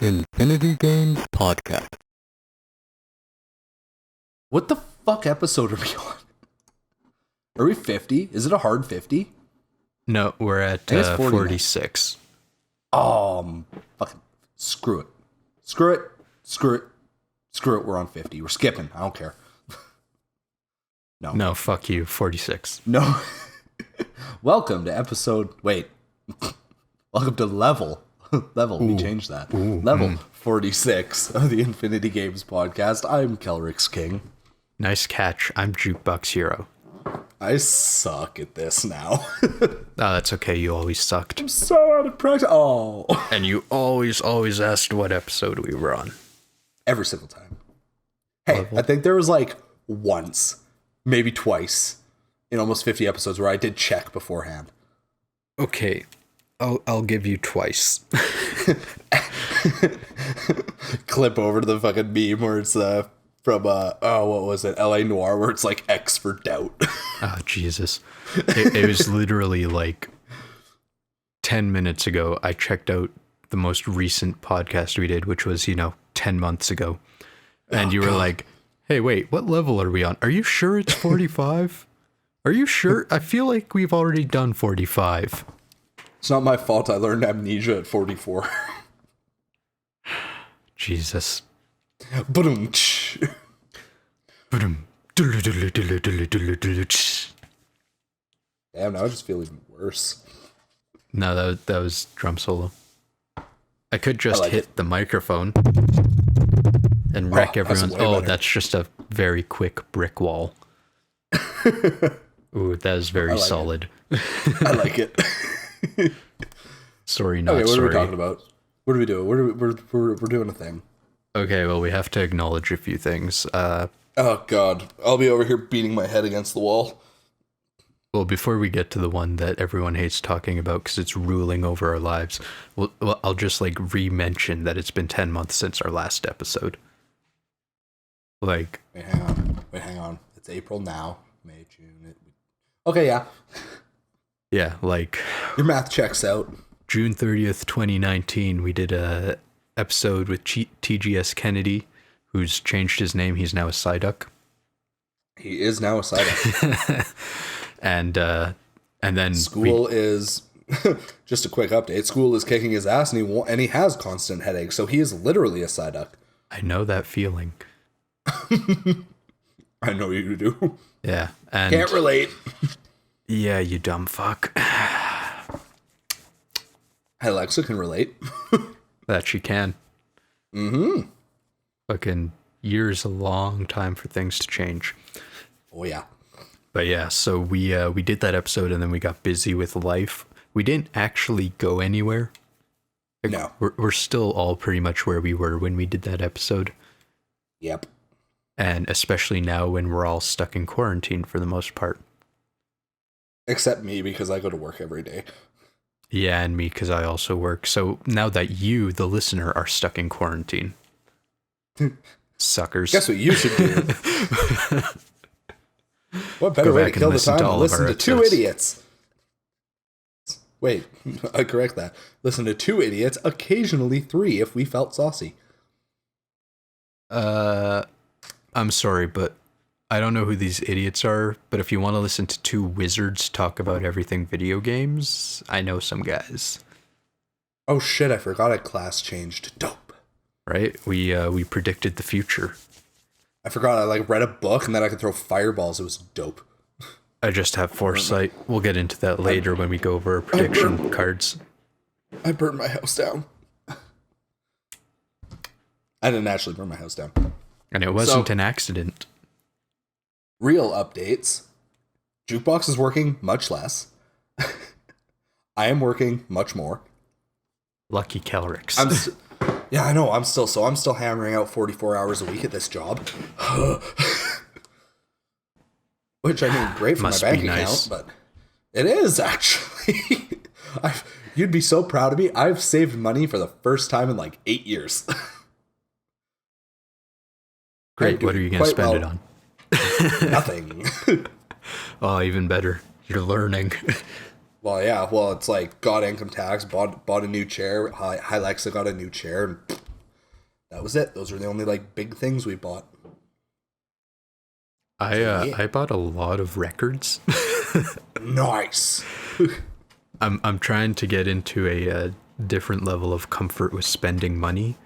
Infinity Games Podcast. What the fuck episode are we on? Are we 50? Is it a hard 50? No, we're at 46. Fucking screw it. Screw it. Screw it. Screw it. We're on 50. We're skipping. I don't care. No, fuck you. 46. No. Welcome to episode... Wait. Welcome to level. We changed that. Level 46 of the Infinity Games Podcast. I'm KelryxsKing. Nice catch. I'm Jukeboxhero. I suck at this now. Oh, that's okay. You always sucked. I'm so out of practice. Oh. And you always asked what episode we were on. Every single time. Hey, I think there was like once, maybe twice, in almost 50 episodes where I did check beforehand. Okay, I'll give you twice. Clip over to the fucking meme where it's from what was it? LA Noire, where it's like X for doubt. Oh, Jesus. It was literally like 10 minutes ago. I checked out the most recent podcast we did, which was, 10 months ago. And you were like, hey, wait, what level are we on? Are you sure it's 45? Are you sure? I feel like we've already done 45. It's not my fault I learned amnesia at 44. Jesus. Boom. Damn, Damn, now I just feel even worse. No, that was drum solo. I could just hit the microphone and wreck everyone's... Oh, that's just a very quick brick wall. Ooh, that is very solid. I like it. Sorry, not sorry. What are we talking about? What are we doing? We're doing a thing. Okay, well, we have to acknowledge a few things. Oh, God. I'll be over here beating my head against the wall. Well, before we get to the one that everyone hates talking about because it's ruling over our lives, well, I'll just, re-mention that it's been 10 months since our last episode. Wait, hang on. It's April now. May, June. Okay, yeah. Yeah, your math checks out. June 30th, 2019, we did a episode with TGS Kennedy, who's changed his name. He's now a Psyduck. He is now a Psyduck. and then school is just a quick update. School is kicking his ass, and he has constant headaches, so he is literally a Psyduck. I know that feeling. I know you do. Yeah, and can't relate. Yeah, you dumb fuck. Alexa can relate. That she can. Mm-hmm. Fucking years a long time for things to change. Oh yeah. But yeah, so we did that episode and then we got busy with life. We didn't actually go anywhere. No. We're still all pretty much where we were when we did that episode. Yep. And especially now when we're all stuck in quarantine for the most part. Except me, because I go to work every day. Yeah, and me, because I also work. So now that you, the listener, are stuck in quarantine. Suckers. Guess what you should do? What better way to kill the time than listen to two idiots? Wait, I correct that. Listen to two idiots, occasionally three if we felt saucy. I'm sorry, but I don't know who these idiots are, but if you want to listen to two wizards talk about everything video games, I know some guys. Oh shit, I forgot I class changed. Dope. Right? We predicted the future. I forgot I read a book and then I could throw fireballs. It was dope. I just have foresight. We'll get into that later when we go over our prediction cards. I burned my house down. I didn't actually burn my house down. And it wasn't an accident. Real updates. Jukebox is working much less. I am working much more. Lucky Kelryx. Yeah, I know. I'm still hammering out 44 hours a week at this job. Which, I mean, great for my bank account, but it is actually. You'd be so proud of me. I've saved money for the first time in 8 years. Great. What are you going to spend it on? Nothing. Oh, even better. You're learning. Well, yeah. Well, it's got income tax, bought a new chair. Alexa got a new chair. And that was it. Those were the only like big things we bought. I bought a lot of records. Nice. I'm trying to get into a different level of comfort with spending money.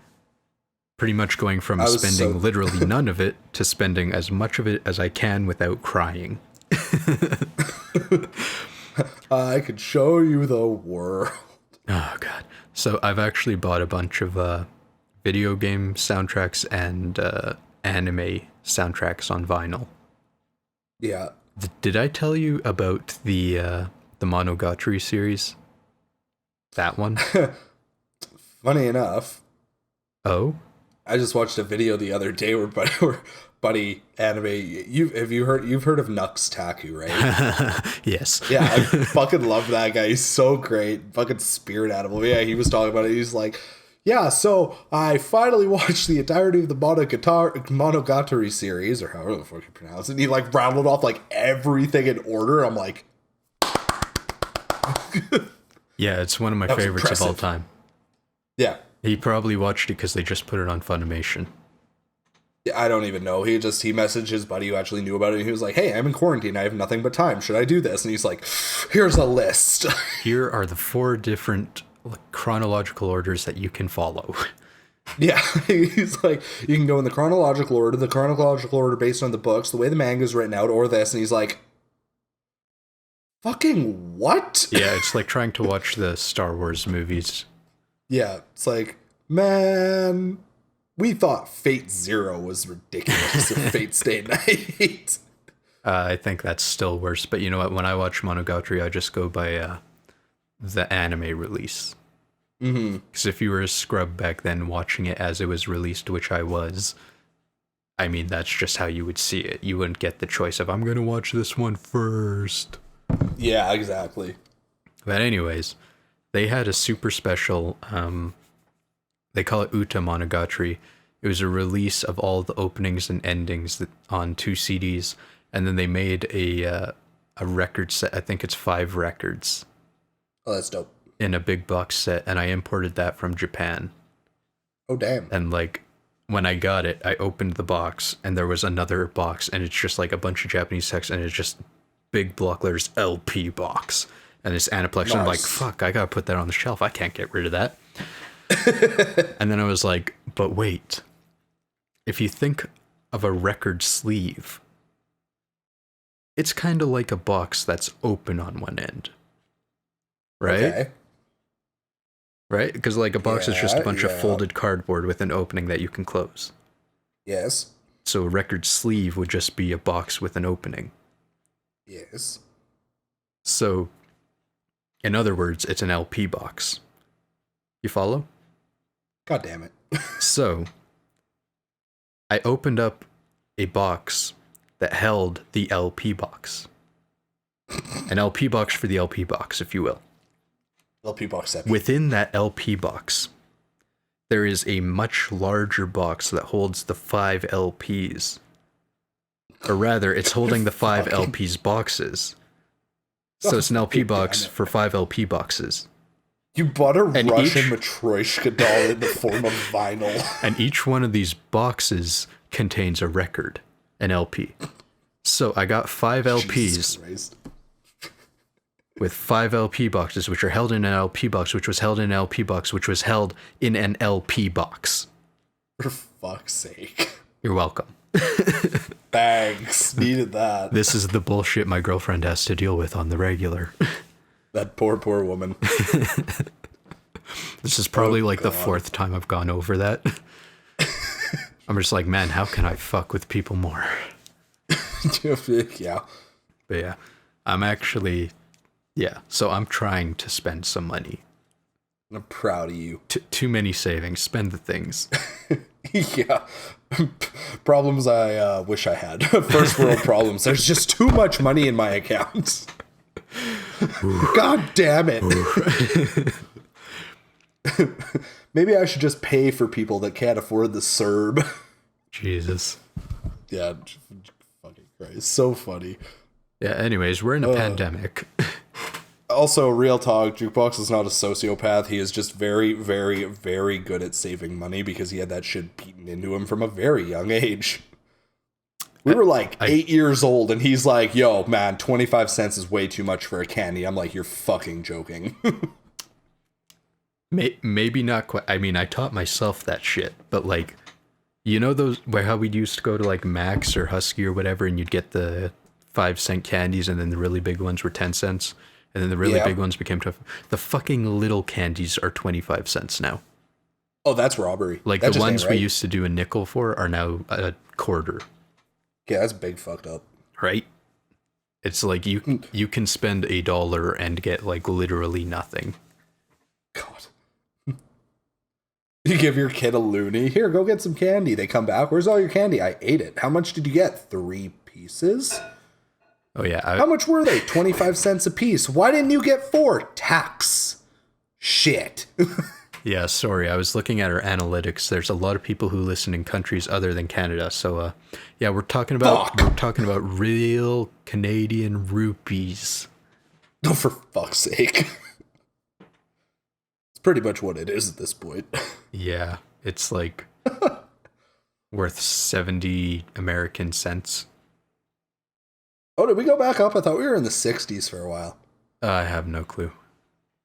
Pretty much going from spending literally none of it to spending as much of it as I can without crying. I could show you the world. Oh god. So I've actually bought a bunch of video game soundtracks and anime soundtracks on vinyl. Yeah. Did I tell you about the Monogatari series? That one? Funny enough. Oh? I just watched a video the other day where Buddy anime. You've heard of Nux Taku, right? Yes. Yeah, I fucking love that guy. He's so great. Fucking spirit animal. Yeah, he was talking about it. He's like, yeah, so I finally watched the entirety of the Monogatari series, or however the fuck you pronounce it. And he like rattled off like everything in order. I'm like, yeah, it's one of my favorites impressive. of all time. Yeah. He probably watched it because they just put it on Funimation. Yeah, I don't even know. He messaged his buddy who actually knew about it. And he was like, hey, I'm in quarantine. I have nothing but time. Should I do this? And he's like, here's a list. Here are the 4 different chronological orders that you can follow. Yeah, he's like, you can go in the chronological order based on the books, the way the manga's written out, or this. And he's like, fucking what? Yeah, it's like trying to watch the Star Wars movies. Yeah, it's like, man, we thought Fate Zero was ridiculous or Fate Stay Night. I think that's still worse, but you know what? When I watch Monogatari, I just go by the anime release. Because if you were a scrub back then watching it as it was released, which I was, I mean, that's just how you would see it. You wouldn't get the choice of, I'm going to watch this one first. Yeah, exactly. But anyways, they had a super special, they call it Uta Monogatari. It was a release of all the openings and endings on 2 CDs, and then they made a record set. I think it's 5 records. Oh, that's dope. In a big box set, and I imported that from Japan. Oh, damn. And like, when I got it, I opened the box, and there was another box, and it's just like a bunch of Japanese text, and it's just big block letters LP box. And it's Aniplex. Nice. And I'm like, fuck, I gotta put that on the shelf. I can't get rid of that. And then I was like, but wait. If you think of a record sleeve, it's kind of like a box that's open on one end. Right? Okay. Right? Because like a box is just a bunch of folded cardboard with an opening that you can close. Yes. So a record sleeve would just be a box with an opening. Yes. So, in other words, it's an LP box. You follow? God damn it. So, I opened up a box that held the LP box. An LP box for the LP box, if you will. LP box set. Within that LP box, there is a much larger box that holds the 5 LPs. Or rather, it's holding the 5 LPs boxes. So it's an LP box for 5 LP boxes. You bought a Russian Matryoshka doll in the form of vinyl. And each one of these boxes contains a record, an LP. So I got 5 LPs with 5 LP boxes, which are held in an LP box, which was held in an LP box, which was held in an LP box. For fuck's sake. You're welcome. Thanks. Needed that. This is the bullshit my girlfriend has to deal with on the regular. That poor woman. This is probably the 4th time I've gone over that. I'm just like, man, how can I fuck with people more? Yeah. But yeah, I'm actually... Yeah, so I'm trying to spend some money. I'm proud of you. Too many savings. Spend the things. Yeah. Problems I wish I had. First world problems. There's just too much money in my account. God damn it. Maybe I should just pay for people that can't afford the CERB. Jesus. Yeah. Fucking Christ. So funny. Yeah, anyways, we're in a pandemic. Also, real talk, Jukebox is not a sociopath. He is just very, very, very good at saving money because he had that shit beaten into him from a very young age. We were like 8 years old, and he's like, yo, man, 25 cents is way too much for a candy. I'm like, you're fucking joking. Maybe not quite. I mean, I taught myself that shit, but like, you know those where how we used to go to like Max or Husky or whatever, and you'd get the 5-cent candies, and then the really big ones were 10 cents, and then the really big ones became tough. The fucking little candies are 25 cents now. Oh, that's robbery. Like the ones we used to do a nickel for are now a quarter. Yeah, that's big fucked up. Right? It's like you can spend $1 and get like literally nothing. God. You give your kid a loonie. Here, go get some candy. They come back. Where's all your candy? I ate it. How much did you get? 3 pieces? Oh, yeah. How much were they? 25 cents a piece. Why didn't you get 4? Tax. Shit. Yeah, sorry. I was looking at our analytics. There's a lot of people who listen in countries other than Canada. So, yeah, we're talking about real Canadian rupees. Oh, for fuck's sake. It's pretty much what it is at this point. Yeah, it's like worth 70 American cents. Oh, did we go back up? I thought we were in the 60s for a while. I have no clue.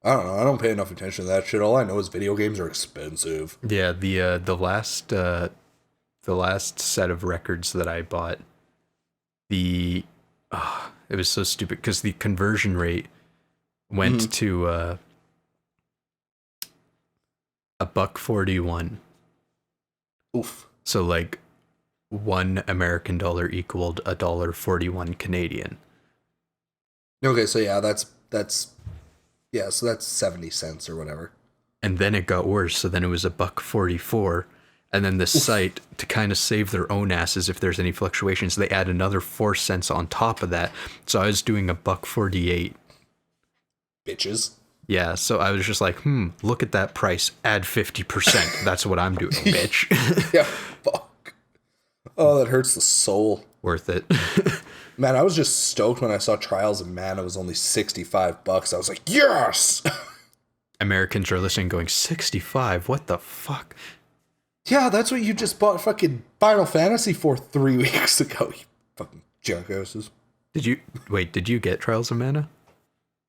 I don't know. I don't pay enough attention to that shit. All I know is video games are expensive. Yeah, the last set of records that I bought, it was so stupid because the conversion rate went to $1.41. Oof. So like $1 American dollar equaled $1.41 Canadian. Okay, so yeah, that's so that's 70 cents or whatever. And then it got worse. So then it was $1.44. And then the site, to kind of save their own asses if there's any fluctuations, they add another 4 cents on top of that. So I was doing $1.48. Bitches. Yeah, so I was just like, look at that price. Add 50%. That's what I'm doing, bitch. Yeah, fuck. Oh, that hurts the soul. Worth it. Man, I was just stoked when I saw Trials of Mana was only $65. I was like, yes! Americans are listening going, 65? What the fuck? Yeah, that's what you just bought fucking Final Fantasy for 3 weeks ago, you fucking jackasses. Did you get Trials of Mana?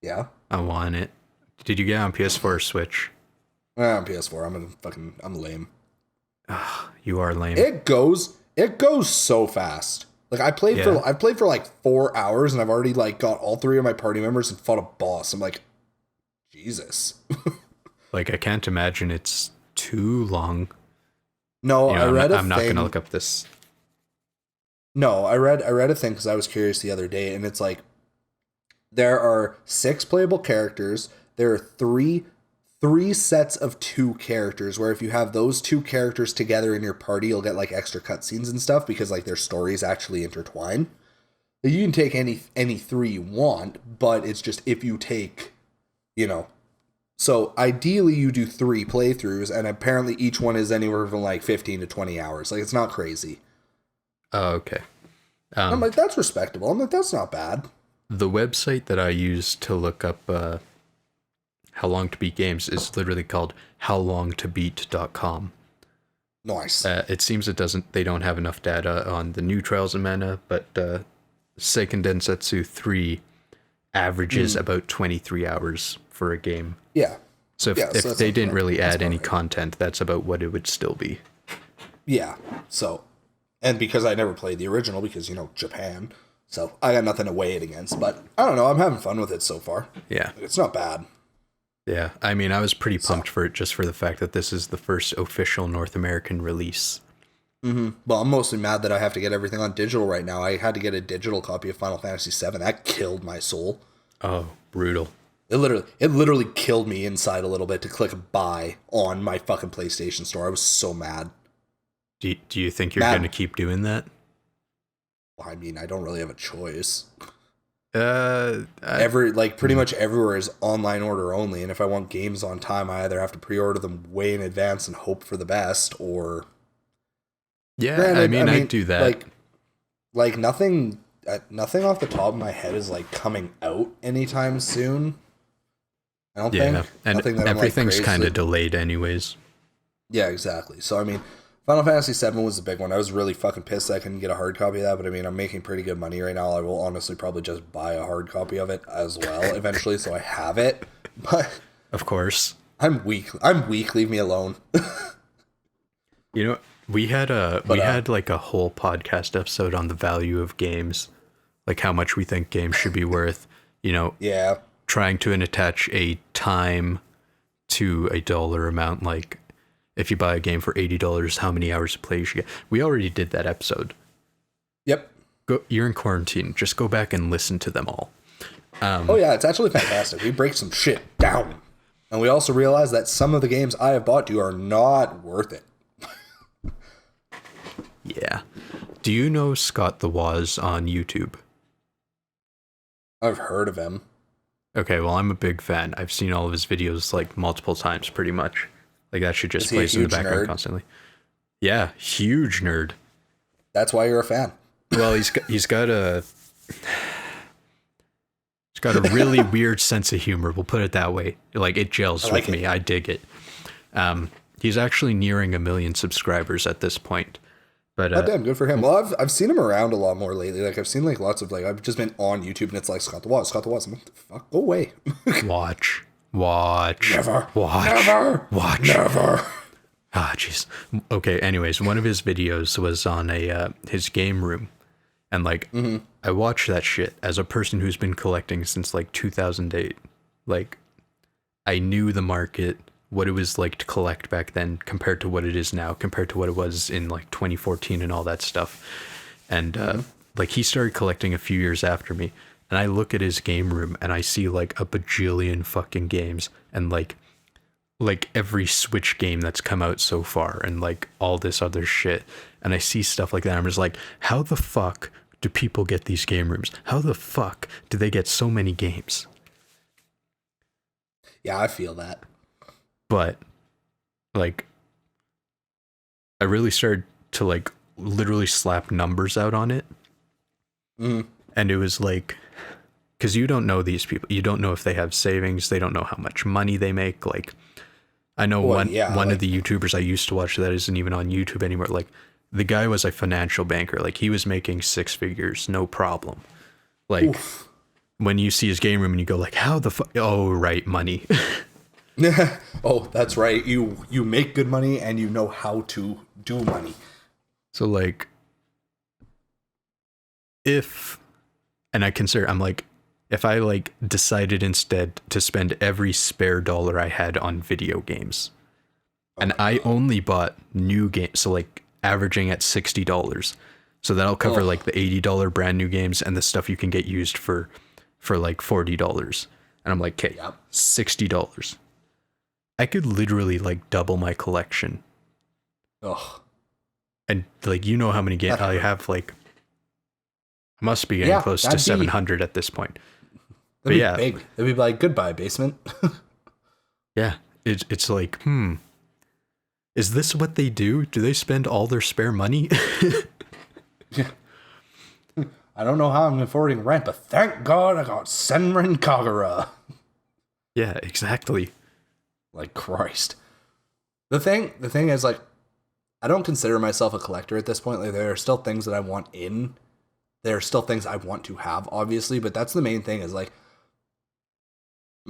Yeah. I want it. Did you get it on PS4 or Switch? On PS4. I'm lame. You are lame. It goes so fast. Like I've played for like 4 hours and I've already like got all 3 of my party members and fought a boss. I'm like, Jesus. Like I can't imagine it's too long. No, I read I'm not gonna look up this. No, I read a thing because I was curious the other day, and it's like there are 6 playable characters. There are three sets of 2 characters, where if you have those 2 characters together in your party, you'll get like extra cutscenes and stuff because like their stories actually intertwine. You can take any 3 you want, but it's just if you take, so ideally you do 3 playthroughs, and apparently each one is anywhere from like 15 to 20 hours. Like it's not crazy. Oh, okay. I'm like, that's respectable. I'm like, that's not bad. The website that I use to look up how long to beat games is literally called howlongtobeat.com. Nice. It seems they don't have enough data on the new Trials of Mana, but Seiken Densetsu 3 averages about 23 hours for a game. Yeah. So if they didn't really add any content, that's about what it would still be. Yeah. So, and because I never played the original because, Japan, so I got nothing to weigh it against, but I don't know. I'm having fun with it so far. Yeah. It's not bad. Yeah, I mean, I was pretty pumped for it just for the fact that this is the first official North American release. Mm-hmm. Well, I'm mostly mad that I have to get everything on digital right now. I had to get a digital copy of Final Fantasy VII. That killed my soul. Oh, brutal. It literally killed me inside a little bit to click buy on my fucking PlayStation Store. I was so mad. Do you think you're going to keep doing that? Well, I mean, I don't really have a choice. Pretty much everywhere is online order only, and if I want games on time, I either have to pre-order them way in advance and hope for the best, or I mean, I do that. Like nothing off the top of my head is like coming out anytime soon. I don't Yeah, think. and Nothing that everything's I'm like kind of delayed anyways. Yeah, exactly. So I mean, Final Fantasy VII was the big one. I was really fucking pissed I couldn't get a hard copy of that, but I mean, I'm making pretty good money right now. I will honestly probably just buy a hard copy of it as well eventually, so I have it. But Of course. I'm weak. I'm weak. Leave me alone. You know, we had like a whole podcast episode on the value of games, like how much we think games should be worth. You know, Yeah. trying to attach a time to a dollar amount. Like, if you buy a game for $80, how many hours of play you should get. We already did that episode. Yep. You're in quarantine. Just go back and listen to them all. Oh yeah, it's actually fantastic. We break some shit down. And we also realize that some of the games I have bought you are not worth it. Yeah. Do you know Scott the Woz on YouTube? I've heard of him. Okay, well, I'm a big fan. I've seen all of his videos like multiple times, pretty much. Like that shit just Is he a plays in the huge background nerd? constantly. Yeah, huge nerd. That's why you're a fan. Well, he's got a really weird sense of humor. We'll put it that way. Like it gels like with me. I dig it. He's actually nearing 1 million subscribers at this point. But Oh, damn, good for him. Well, I've seen him around a lot more lately. Like, I've seen, like, lots of, like, I've just been on YouTube, and it's like, Scott the Woz, Scott the Woz. I'm like, the fuck? Go away. watch. Never. Watch. Never. Watch. Never. Ah, jeez. Okay, anyways, one of his videos was on his game room. And, like, I watched that shit as a person who's been collecting since, like, 2008. Like, I knew the market, what it was like to collect back then compared to what it is now, compared to what it was in like 2014 and all that stuff. And like he started collecting a few years after me, and I look at his game room and I see like a bajillion fucking games and like every Switch game that's come out so far and like all this other shit. And I see stuff like that. I'm just like, how the fuck do people get these game rooms? How the fuck do they get so many games? Yeah, I feel that. But like I really started to like literally slap numbers out on it. And it was like, because you don't know these people, you don't know if they have savings, they don't know how much money they make. Like I know one of the YouTubers I used to watch that isn't even on YouTube anymore. Like the guy was a financial banker. Like he was making 6 figures, no problem. Like when you see his game room and you go like, how the fuck? Oh, right, money. Oh, that's right. You make good money and you know how to do money. So like, I'm like, if I like decided instead to spend every spare dollar I had on video games, and I only bought new games, so like averaging at $60, so that'll cover like the $80 brand new games and the stuff you can get used for like $40. And I'm like, okay, $60. I could literally like double my collection. Ugh. And like, you know how many games I have, like I must be getting close to 700 at this point. That'd be big. That'd be like, goodbye, basement. Yeah. It's like, is this what they do? Do they spend all their spare money? I don't know how I'm affording rent, but thank God I got Senran Kagura. Yeah, exactly. Like, Christ. The thing is, like, I don't consider myself a collector at this point. Like, there are still things that I want in. There are still things I want to have, obviously, but that's the main thing is, like,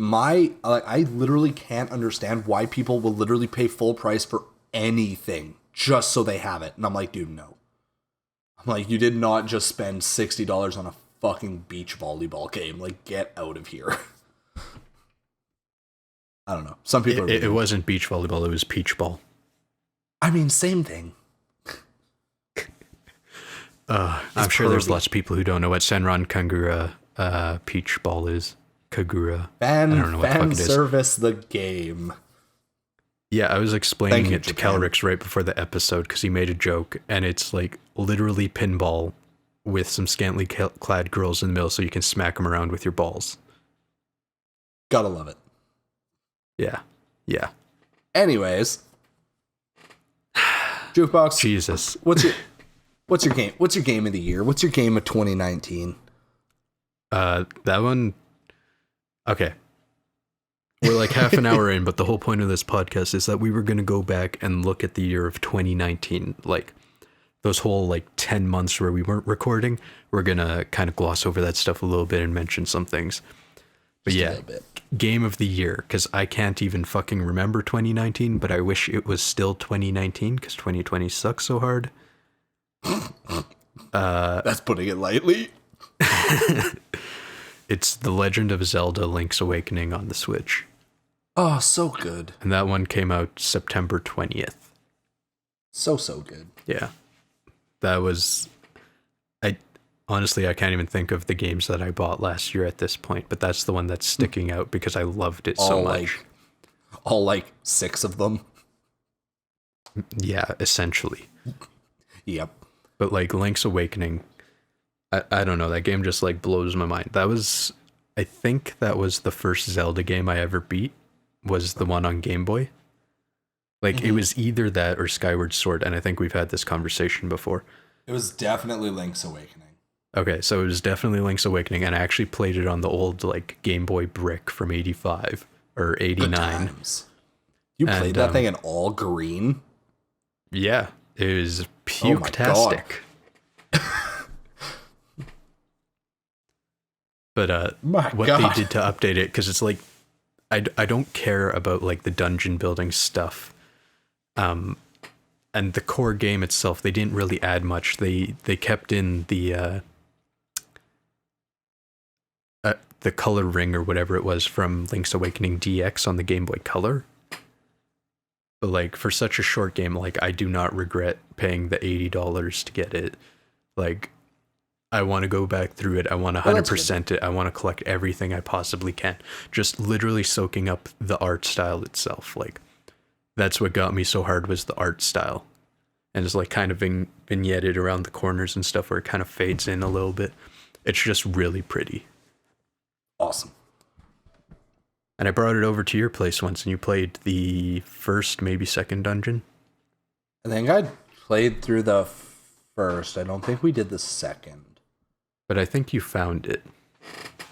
I literally can't understand why people will literally pay full price for anything just so they have it. And I'm like, dude, no. I'm like, you did not just spend $60 on a fucking beach volleyball game. Like, get out of here. I don't know. Some people it wasn't beach volleyball, it was peach ball. I mean, same thing. I'm sure there's lots of people who don't know what Senran Kagura peach ball is. Kagura. I don't know what the fuck it is. Service the game. Yeah, I was explaining it to Kelryx right before the episode because he made a joke, and it's like literally pinball with some scantily clad girls in the middle so you can smack them around with your balls. Gotta love it. Yeah. Yeah. Anyways. Jukebox. Jesus. What's your game? What's your game of the year? What's your game of 2019? That one. Okay. We're like half an hour in, but the whole point of this podcast is that we were going to go back and look at the year of 2019, like those whole like 10 months where we weren't recording. We're going to kind of gloss over that stuff a little bit and mention some things. But yeah, game of the year, because I can't even fucking remember 2019, but I wish it was still 2019 because 2020 sucks so hard. That's putting it lightly. It's The Legend of Zelda Link's Awakening on the Switch. Oh, so good. And that one came out September 20th. So good. Yeah. That was... Honestly, I can't even think of the games that I bought last year at this point, but that's the one that's sticking out because I loved it so much. All like 6 of them. Yeah, essentially. Yep. But like Link's Awakening, I don't know, that game just like blows my mind. I think that was the first Zelda game I ever beat, was the one on Game Boy. Like it was either that or Skyward Sword, and I think we've had this conversation before. It was definitely Link's Awakening. Okay, so it was definitely Link's Awakening, and I actually played it on the old like Game Boy Brick from 85 or 89. You played that thing in all green? Yeah, it was puke-tastic. But they did to update it, because it's like I don't care about like the dungeon building stuff. And the core game itself, they didn't really add much. They kept in the color ring or whatever it was from Link's Awakening DX on the Game Boy Color. But like for such a short game, like I do not regret paying the $80 to get it. Like I want to go back through it. I want to 100% it. I want to collect everything I possibly can. Just literally soaking up the art style itself. Like that's what got me so hard, was the art style. And it's like kind of vignetted around the corners and stuff where it kind of fades in a little bit. It's just really pretty. Awesome. And I brought it over to your place once, and you played the first, maybe second dungeon. I think I played through the first. I don't think we did the second. But I think you found it.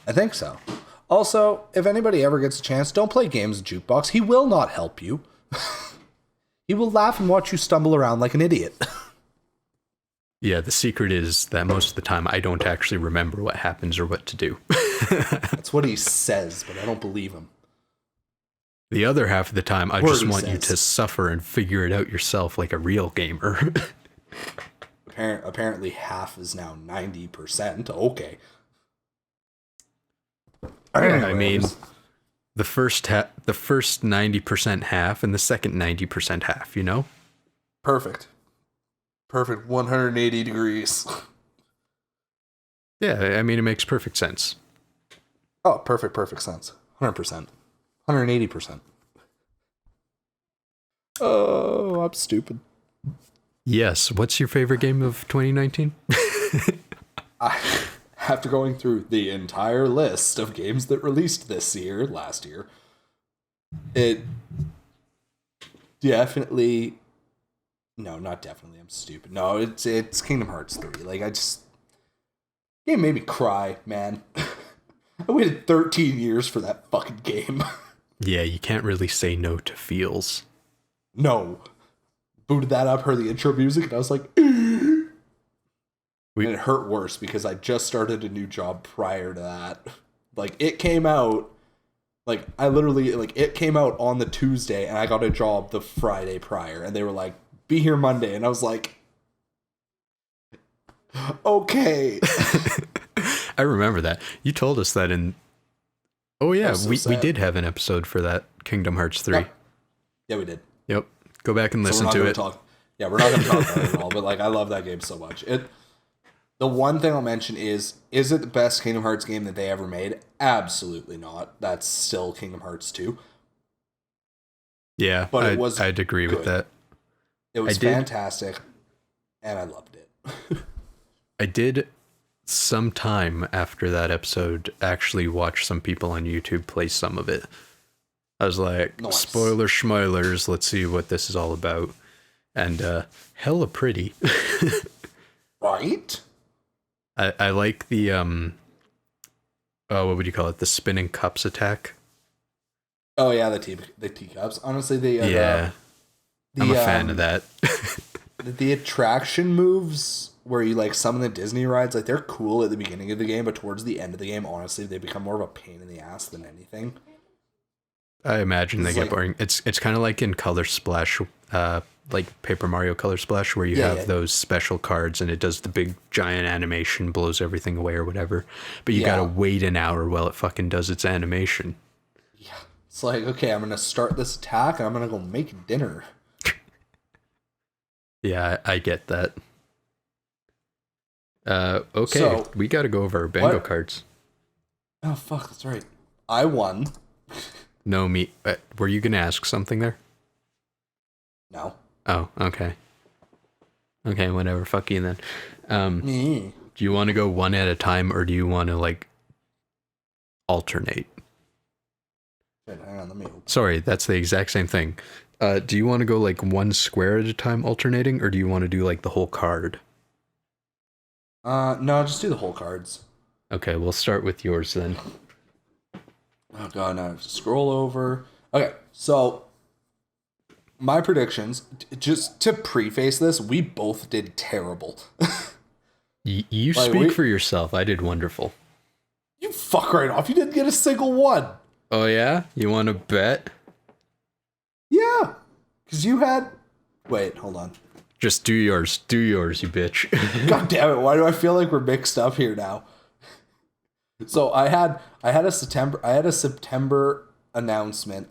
I think so. Also, if anybody ever gets a chance, don't play games Jukebox. He will not help you. He will laugh and watch you stumble around like an idiot. Yeah, the secret is that most of the time I don't actually remember what happens or what to do. That's what he says, but I don't believe him. The other half of the time, I just want you to suffer and figure it out yourself like a real gamer. Apparently half is now 90%. Okay. Yeah, I mean, the first 90% half and the second 90% half, you know? Perfect 180 degrees. Yeah, I mean, it makes perfect sense. Oh, perfect sense. 100%. 180%. Oh, I'm stupid. Yes. What's your favorite game of 2019? After going through the entire list of games that released last year, it definitely... No, not definitely. I'm stupid. No, it's Kingdom Hearts 3. Like, game made me cry, man. I waited 13 years for that fucking game. Yeah, you can't really say no to feels. No. Booted that up, heard the intro music, and I was like... And it hurt worse because I just started a new job prior to that. Like, it came out... Like, it came out on the Tuesday, and I got a job the Friday prior, and they were like, be here Monday, and I was like... Okay. I remember that. You told us that in... Oh, yeah, we did have an episode for that, Kingdom Hearts 3. Yep. Yeah, we did. Yep. Go back and listen to it. Yeah, we're not going to talk about it at all, but like, I love that game so much. The one thing I'll mention is it the best Kingdom Hearts game that they ever made? Absolutely not. That's still Kingdom Hearts 2. Yeah, but I'd agree with that. It was fantastic, and I loved it. I did, sometime after that episode, actually watch some people on YouTube play some of it. I was like, nice. Spoiler schmoilers, let's see what this is all about. And hella pretty. Right? I like the, what would you call it? The spinning cups attack. Oh yeah, the teacups. Honestly, I'm a fan of that. the attraction moves where you like some of the Disney rides, like they're cool at the beginning of the game, but towards the end of the game, honestly, they become more of a pain in the ass than anything. I imagine they get like, boring. It's kind of like in Color Splash, like Paper Mario Color Splash, where you have those special cards and it does the big giant animation, blows everything away or whatever. But you gotta wait an hour while it fucking does its animation. Yeah, it's like, okay, I'm gonna start this attack and I'm gonna go make dinner. Yeah, I get that. Okay, so, we gotta go over our bingo cards. Oh fuck, that's right. I won. No, me. Were you gonna ask something there? No. Oh, okay. Okay, whatever. Fuck you then. Do you want to go one at a time, or do you want to like alternate? Wait, hang on, let me open. Sorry, that's the exact same thing. Do you want to go like one square at a time alternating, or do you want to do like the whole card? No, just do the whole cards. Okay, we'll start with yours then. Oh god, now I have to scroll over. Okay, so my predictions, just to preface this, we both did terrible. You like, speak for yourself. I did wonderful. You fuck right off. You didn't get a single one. Oh yeah? You want to bet? Yeah. Because you had... Wait, hold on. Just do yours. Do yours, you bitch. God damn it. Why do I feel like we're mixed up here now? So I had a September announcement.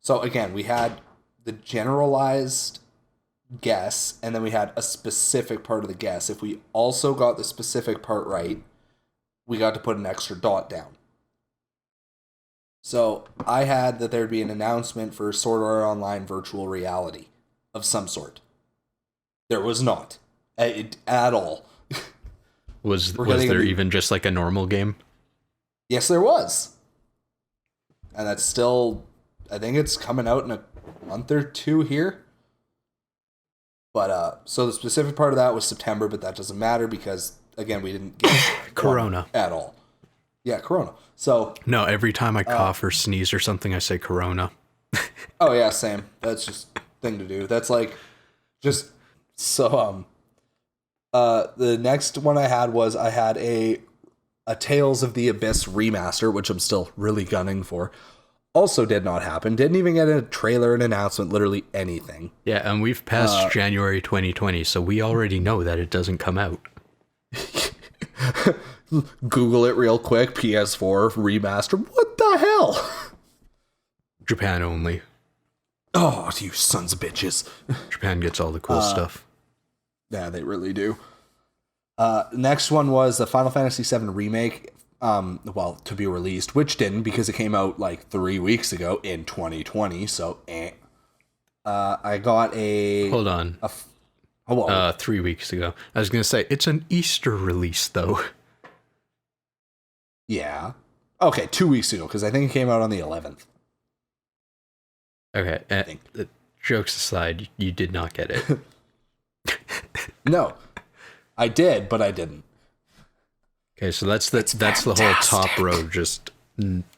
So again, we had the generalized guess, and then we had a specific part of the guess. If we also got the specific part right, we got to put an extra dot down. So I had that there'd be an announcement for Sword Art Online virtual reality of some sort. There was not at all. Was there even just like a normal game? Yes, there was. And that's still, I think it's coming out in a month or two here. But, so the specific part of that was September, but that doesn't matter because, again, we didn't get Corona at all. Yeah, Corona. So. No, every time I cough or sneeze or something, I say Corona. Oh, yeah, same. That's just a thing to do. That's like, just, so, the next one I had a Tales of the Abyss remaster, which I'm still really gunning for. Also did not happen. Didn't even get a trailer, an announcement, literally anything. Yeah, and we've passed January 2020, so we already know that it doesn't come out. Google it real quick. PS4 remaster. What the hell? Japan only. Oh, you sons of bitches. Japan gets all the cool stuff. Yeah, they really do. Next one was the Final Fantasy VII Remake, to be released, which didn't because it came out like 3 weeks ago in 2020, so I got a... Hold on. 3 weeks ago. I was going to say, it's an Easter release, though. Yeah. Okay, 2 weeks ago, because I think it came out on the 11th. Okay, jokes aside, you did not get it. No. I did, but I didn't. Okay, so that's the whole top row. Just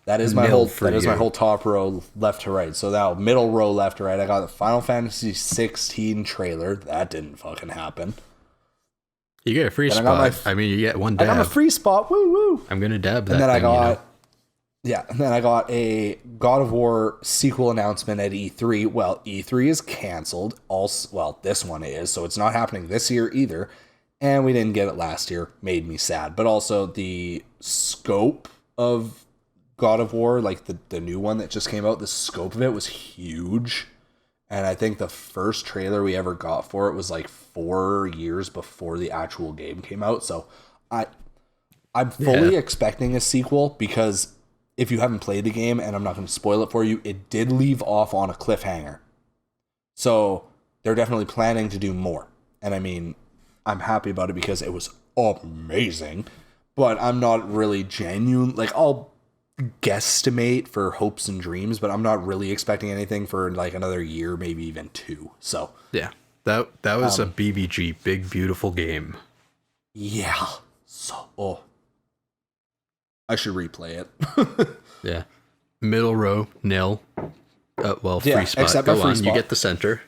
that is my whole top row left to right. So now middle row left to right. I got the Final Fantasy 16 trailer. That didn't fucking happen. You get a free spot. You get one dab. I got my free spot. Woo woo. I'm gonna dab that. And then thing, I got and then I got a God of War sequel announcement at E3. Well, E3 is canceled. This one is, so it's not happening this year either. And we didn't get it last year. Made me sad. But also the scope of God of War, like the new one that just came out, the scope of it was huge. And I think the first trailer we ever got for it was like 4 years before the actual game came out. So I'm fully expecting a sequel because if you haven't played the game, and I'm not going to spoil it for you, it did leave off on a cliffhanger. So they're definitely planning to do more. And I mean, I'm happy about it because it was amazing, but I'm not really genuine. Like, I'll guesstimate for hopes and dreams, but I'm not really expecting anything for like another year, maybe even 2. So yeah, that was a BBG, big beautiful game. Yeah. So I should replay it. Yeah. Middle row, nil. Well, Yeah, free spot. except my Go free on. You spot. get the center.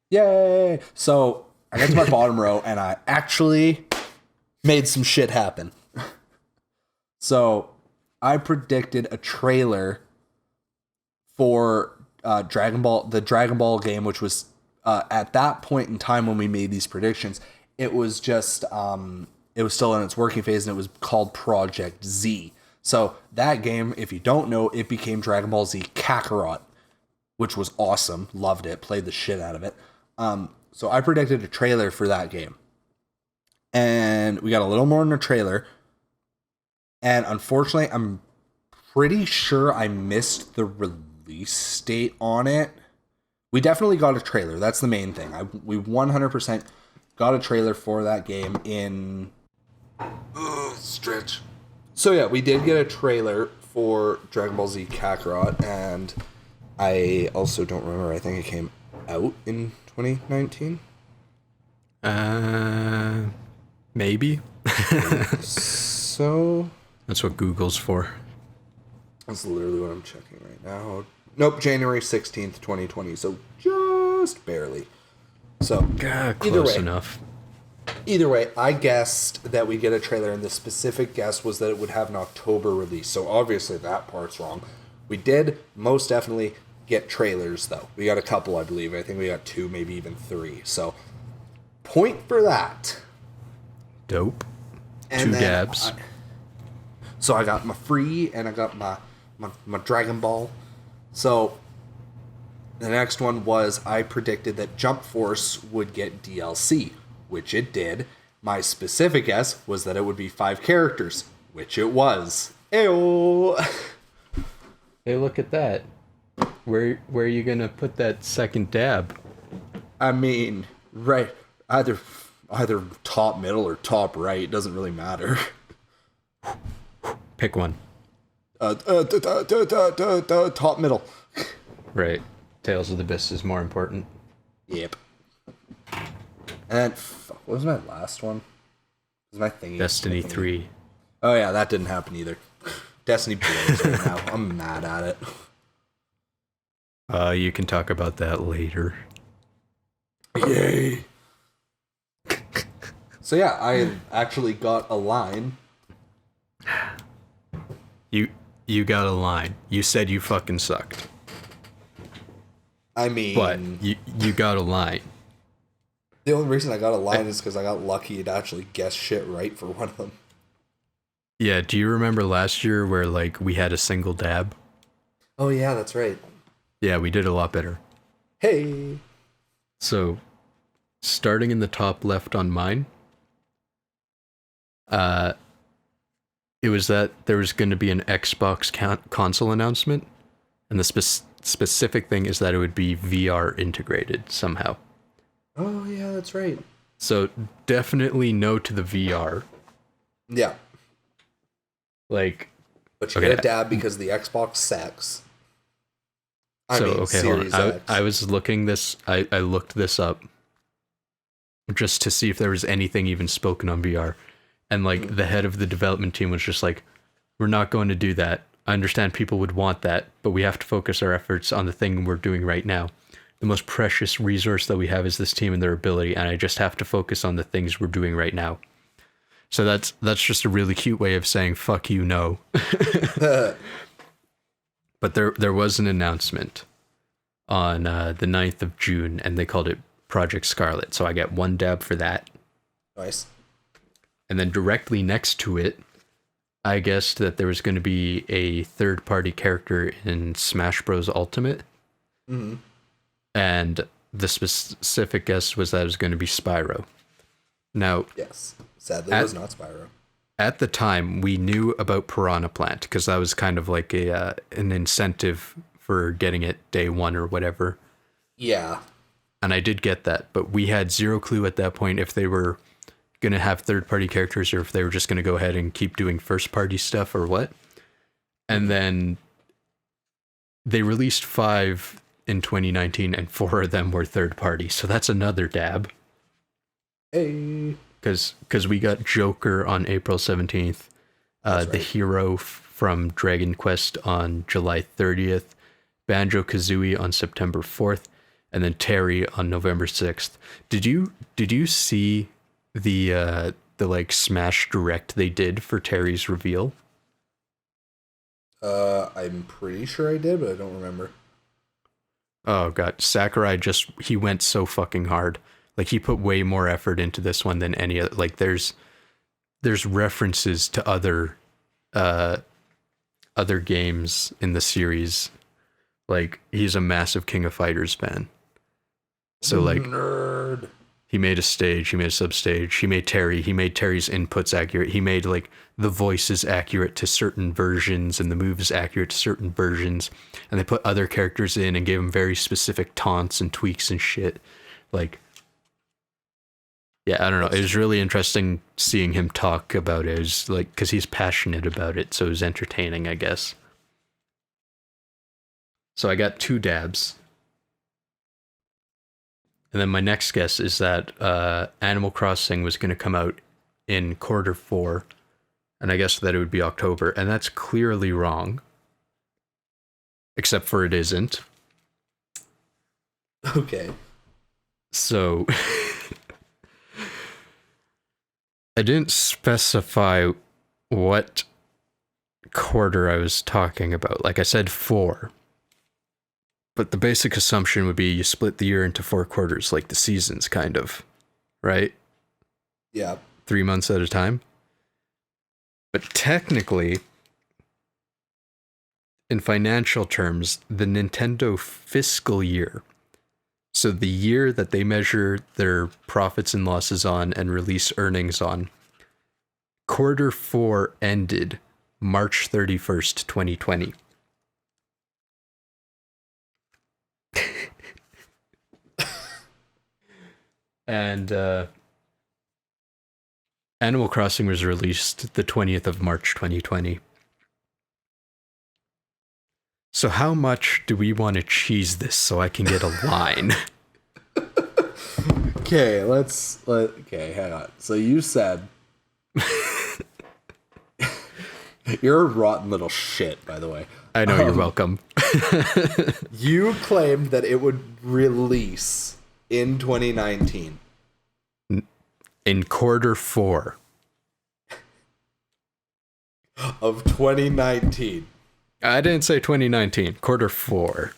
Yay! So I got to my bottom row, and I actually made some shit happen. So I predicted a trailer for the Dragon Ball game, which was at that point in time when we made these predictions, it was just it was still in its working phase, and it was called Project Z. So that game, if you don't know, it became Dragon Ball Z Kakarot, which was awesome. Loved it. Played the shit out of it. So I predicted a trailer for that game. And we got a little more in the trailer. And unfortunately, I'm pretty sure I missed the release date on it. We definitely got a trailer. That's the main thing. We 100% got a trailer for that game in... stretch. So yeah, we did get a trailer for Dragon Ball Z Kakarot, and I also don't remember. I think it came out in 2019. Maybe. So That's what Google's for. that's literally what I'm checking right now. Nope, January 16th, 2020. So just barely. So Close enough. Either way, I guessed that we get a trailer, and the specific guess was that it would have an October release. So obviously that part's wrong. We did most definitely get trailers, though. We got a couple, I believe. I think we got 2, maybe even 3. So point for that. Dope. And 2 dabs. So I got my free, and I got my Dragon Ball. So the next one was I predicted that Jump Force would get DLC, which it did. My specific guess was that it would be 5 characters, which it was. Ew. Hey, look at that. Where are you gonna put that second dab? I mean, right, either top middle or top right, it doesn't really matter. Pick one. Top middle. Right. Tales of the Abyss is more important. Yep. And what was my last one? Was my thingy? Destiny 3. Oh yeah, that didn't happen either. Destiny blows right now. I'm mad at it. You can talk about that later. Yay. So yeah, I actually got a line. You got a line. You said you fucking sucked. I mean, But you got a line. the only reason I got a line is because I got lucky to actually guess shit right for one of them. Yeah, do you remember last year where like we had a single dab? Oh yeah, that's right. Yeah, we did a lot better. Hey. So, starting in the top left on mine, it was that there was going to be an Xbox console announcement, and the specific thing is that it would be VR integrated somehow. Oh yeah, that's right. So definitely no to the VR. Yeah. Like, But you okay, get a dab because the Xbox sucks. hold Series on. X. I was looking this. I looked this up just to see if there was anything even spoken on VR, and like the head of the development team was just like, "We're not going to do that. I understand people would want that, but we have to focus our efforts on the thing we're doing right now. The most precious resource that we have is this team and their ability, and I just have to focus on the things we're doing right now." So that's just a really cute way of saying fuck you, no. But there was an announcement on the 9th of June, and they called it Project Scarlet. So I got 1 dab for that. Nice. And then directly next to it, I guessed that there was going to be a third-party character in Smash Bros. Ultimate. Mm-hmm. And the specific guess was that it was going to be Spyro. Now, Yes. Sadly, it was not Spyro. at the time, we knew about Piranha Plant because that was kind of like an incentive for getting it day 1 or whatever. Yeah. And I did get that, but we had 0 clue at that point if they were going to have third-party characters or if they were just going to go ahead and keep doing first-party stuff or what. And then they released 5 in 2019, and 4 of them were third-party. So that's another dab. Hey. Because we got Joker on April 17th, The Hero from Dragon Quest on July 30th, Banjo-Kazooie on September 4th, and then Terry on November 6th. Did you see the like Smash Direct they did for Terry's reveal? I'm pretty sure I did, but I don't remember. Oh god, Sakurai he went so fucking hard. Like he put way more effort into this one than any other. Like there's references to other games in the series. Like he's a massive King of Fighters fan. So like nerd. He made a stage, he made a substage, he made Terry's inputs accurate, he made like the voices accurate to certain versions and the moves accurate to certain versions, and they put other characters in and gave them very specific taunts and tweaks and shit. Like, yeah, I don't know. It was really interesting seeing him talk about it. It was like, because he's passionate about it, so it was entertaining, I guess. So I got 2 dabs. And then my next guess is that Animal Crossing was going to come out in Q4, and I guess that it would be October, and that's clearly wrong. Except for it isn't. Okay. So I didn't specify what quarter I was talking about. Like I said 4. But the basic assumption would be you split the year into 4 quarters, like the seasons, kind of, right? Yeah. 3 months at a time. But technically, in financial terms, the Nintendo fiscal year, so the year that they measure their profits and losses on and release earnings on, Q4 ended March 31st, 2020. And Animal Crossing was released the 20th of March 2020. So how much do we want to cheese this so I can get a line? Okay, okay, hang on. So you said you're a rotten little shit, by the way. I know, you're welcome. You claimed that it would release in 2019. In Q4 of 2019. I didn't say 2019. Q4.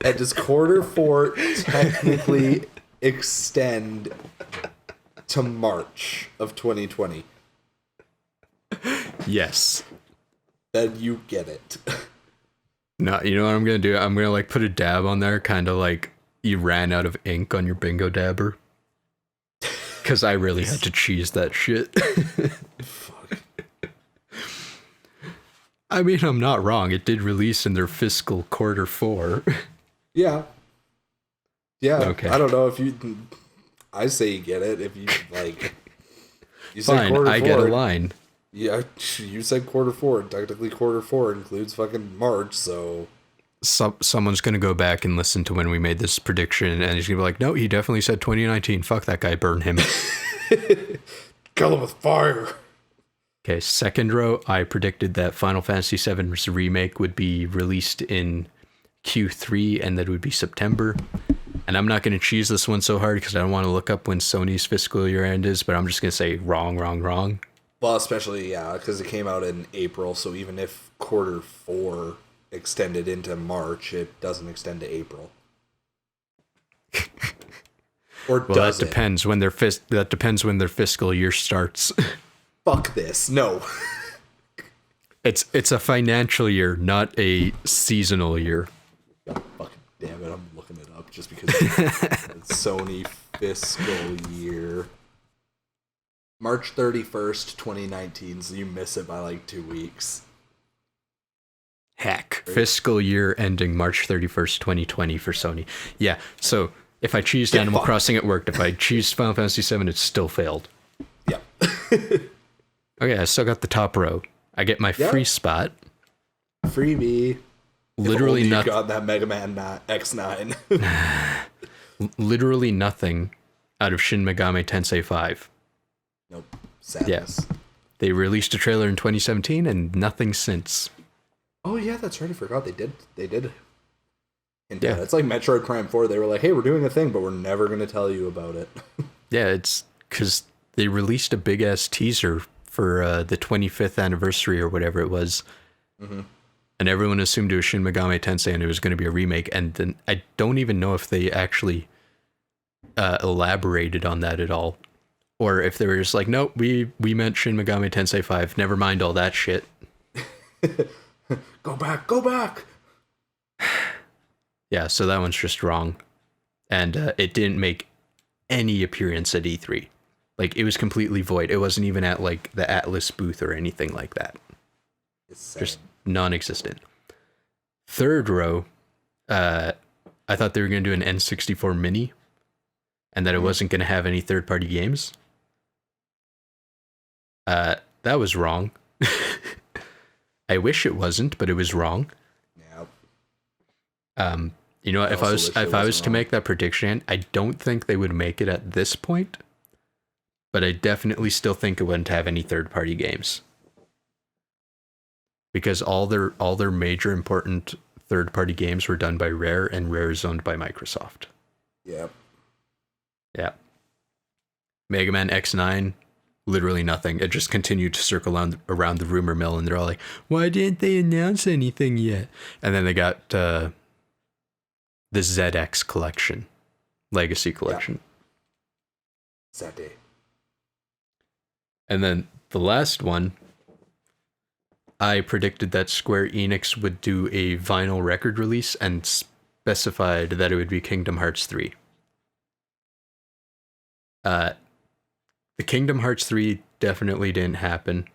And does Q4 technically extend to March of 2020? Yes. Then you get it. No, you know what I'm gonna do? I'm gonna like put a dab on there, kind of like you ran out of ink on your bingo dabber. Because I really had to cheese that shit. Fuck. I mean, I'm not wrong. It did release in their fiscal Q4. Yeah. Yeah. Okay. I don't know if you. I say you get it if you like. You Fine, Q4. I get a line. Yeah, you said Q4. Technically, Q4 includes fucking March, so. Someone's gonna go back and listen to when we made this prediction, and he's gonna be like, "No, he definitely said 2019. Fuck that guy, burn him." Kill him with fire. Okay, second row. I predicted that Final Fantasy VII's remake would be released in Q3, and that it would be September. And I'm not gonna cheese this one so hard because I don't want to look up when Sony's fiscal year end is, but I'm just gonna say wrong. Well, especially because it came out in April, so even if Q4 extended into March, it doesn't extend to April. Or well, does that depends when their fiscal year starts. Fuck this. No. It's a financial year, not a seasonal year. God, fucking damn it, I'm looking it up just because it's Sony fiscal year. March 31st, 2019, so you miss it by like 2 weeks. Heck. Fiscal year ending March 31st, 2020 for Sony. Yeah, so if I cheesed Animal Crossing, it worked. If I cheesed Final Fantasy VII, it still failed. Yeah. Okay, I still got the top row. I get my free spot. Freebie. Literally nothing. You got that Mega Man X9. Literally nothing out of Shin Megami Tensei 5. Nope. Sadness. Yeah. They released a trailer in 2017 and nothing since. Oh yeah, that's right. I forgot they did. Yeah. It's like Metroid Prime 4. They were like, hey, we're doing a thing, but we're never going to tell you about it. Yeah, it's because they released a big ass teaser for the 25th anniversary or whatever it was. Mm-hmm. And everyone assumed it was Shin Megami Tensei and it was going to be a remake. And then I don't even know if they actually elaborated on that at all. Or if they were just like, nope, we meant Shin Megami Tensei 5. Never mind all that shit. Go back. Yeah, so that one's just wrong. And it didn't make any appearance at E3. Like, it was completely void. It wasn't even at, like, the Atlas booth or anything like that. It's just non-existent. Third row, I thought they were going to do an N64 Mini, and that it wasn't going to have any third-party games. That was wrong. I wish it wasn't, but it was wrong. Yeah. You know, if I was to make that prediction, I don't think they would make it at this point, but I definitely still think it wouldn't have any third-party games. Because all their major important third-party games were done by Rare, and Rare is owned by Microsoft. Yep. Yeah. Mega Man X9, literally nothing. It just continued to circle around the rumor mill, and they're all like, why didn't they announce anything yet? And then they got the ZX collection, Legacy collection. Yeah. Sad day. And then the last one, I predicted that Square Enix would do a vinyl record release and specified that it would be Kingdom Hearts 3. The Kingdom Hearts 3 definitely didn't happen.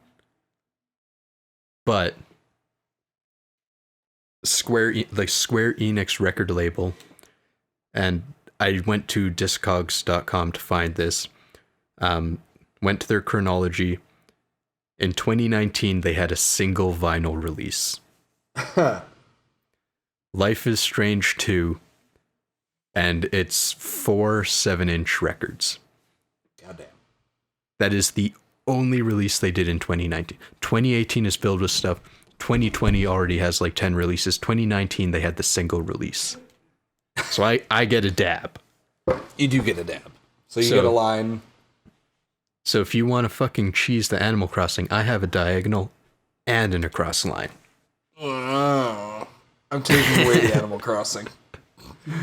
But Square Enix record label, and I went to discogs.com to find this, went to their chronology. In 2019, they had a single vinyl release. Life is Strange 2, and it's 4 7-inch records. Goddamn. That is the only release they did in 2019. 2018 is filled with stuff. 2020 already has like 10 releases. 2019, they had the single release. So I get a dab. You do get a dab. So you get a line. So if you want to fucking cheese the Animal Crossing, I have a diagonal and an across line. I'm taking away the Animal Crossing.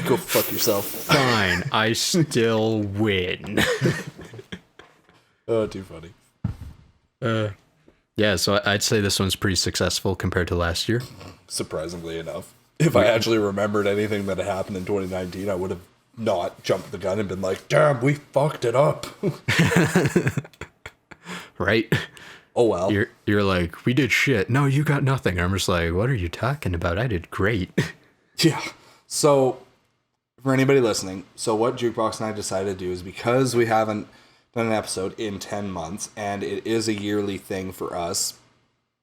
Go fuck yourself. Fine, I still win. Oh, too funny. Yeah, so I'd say this one's pretty successful compared to last year. Surprisingly enough. If I actually remembered anything that had happened in 2019, I would have not jumped the gun and been like, damn, we fucked it up. Right? Oh, well. You're like, we did shit. No, you got nothing. I'm just like, what are you talking about? I did great. Yeah. So, for anybody listening, so what Jukebox and I decided to do is, because we haven't done an episode in 10 months, and it is a yearly thing for us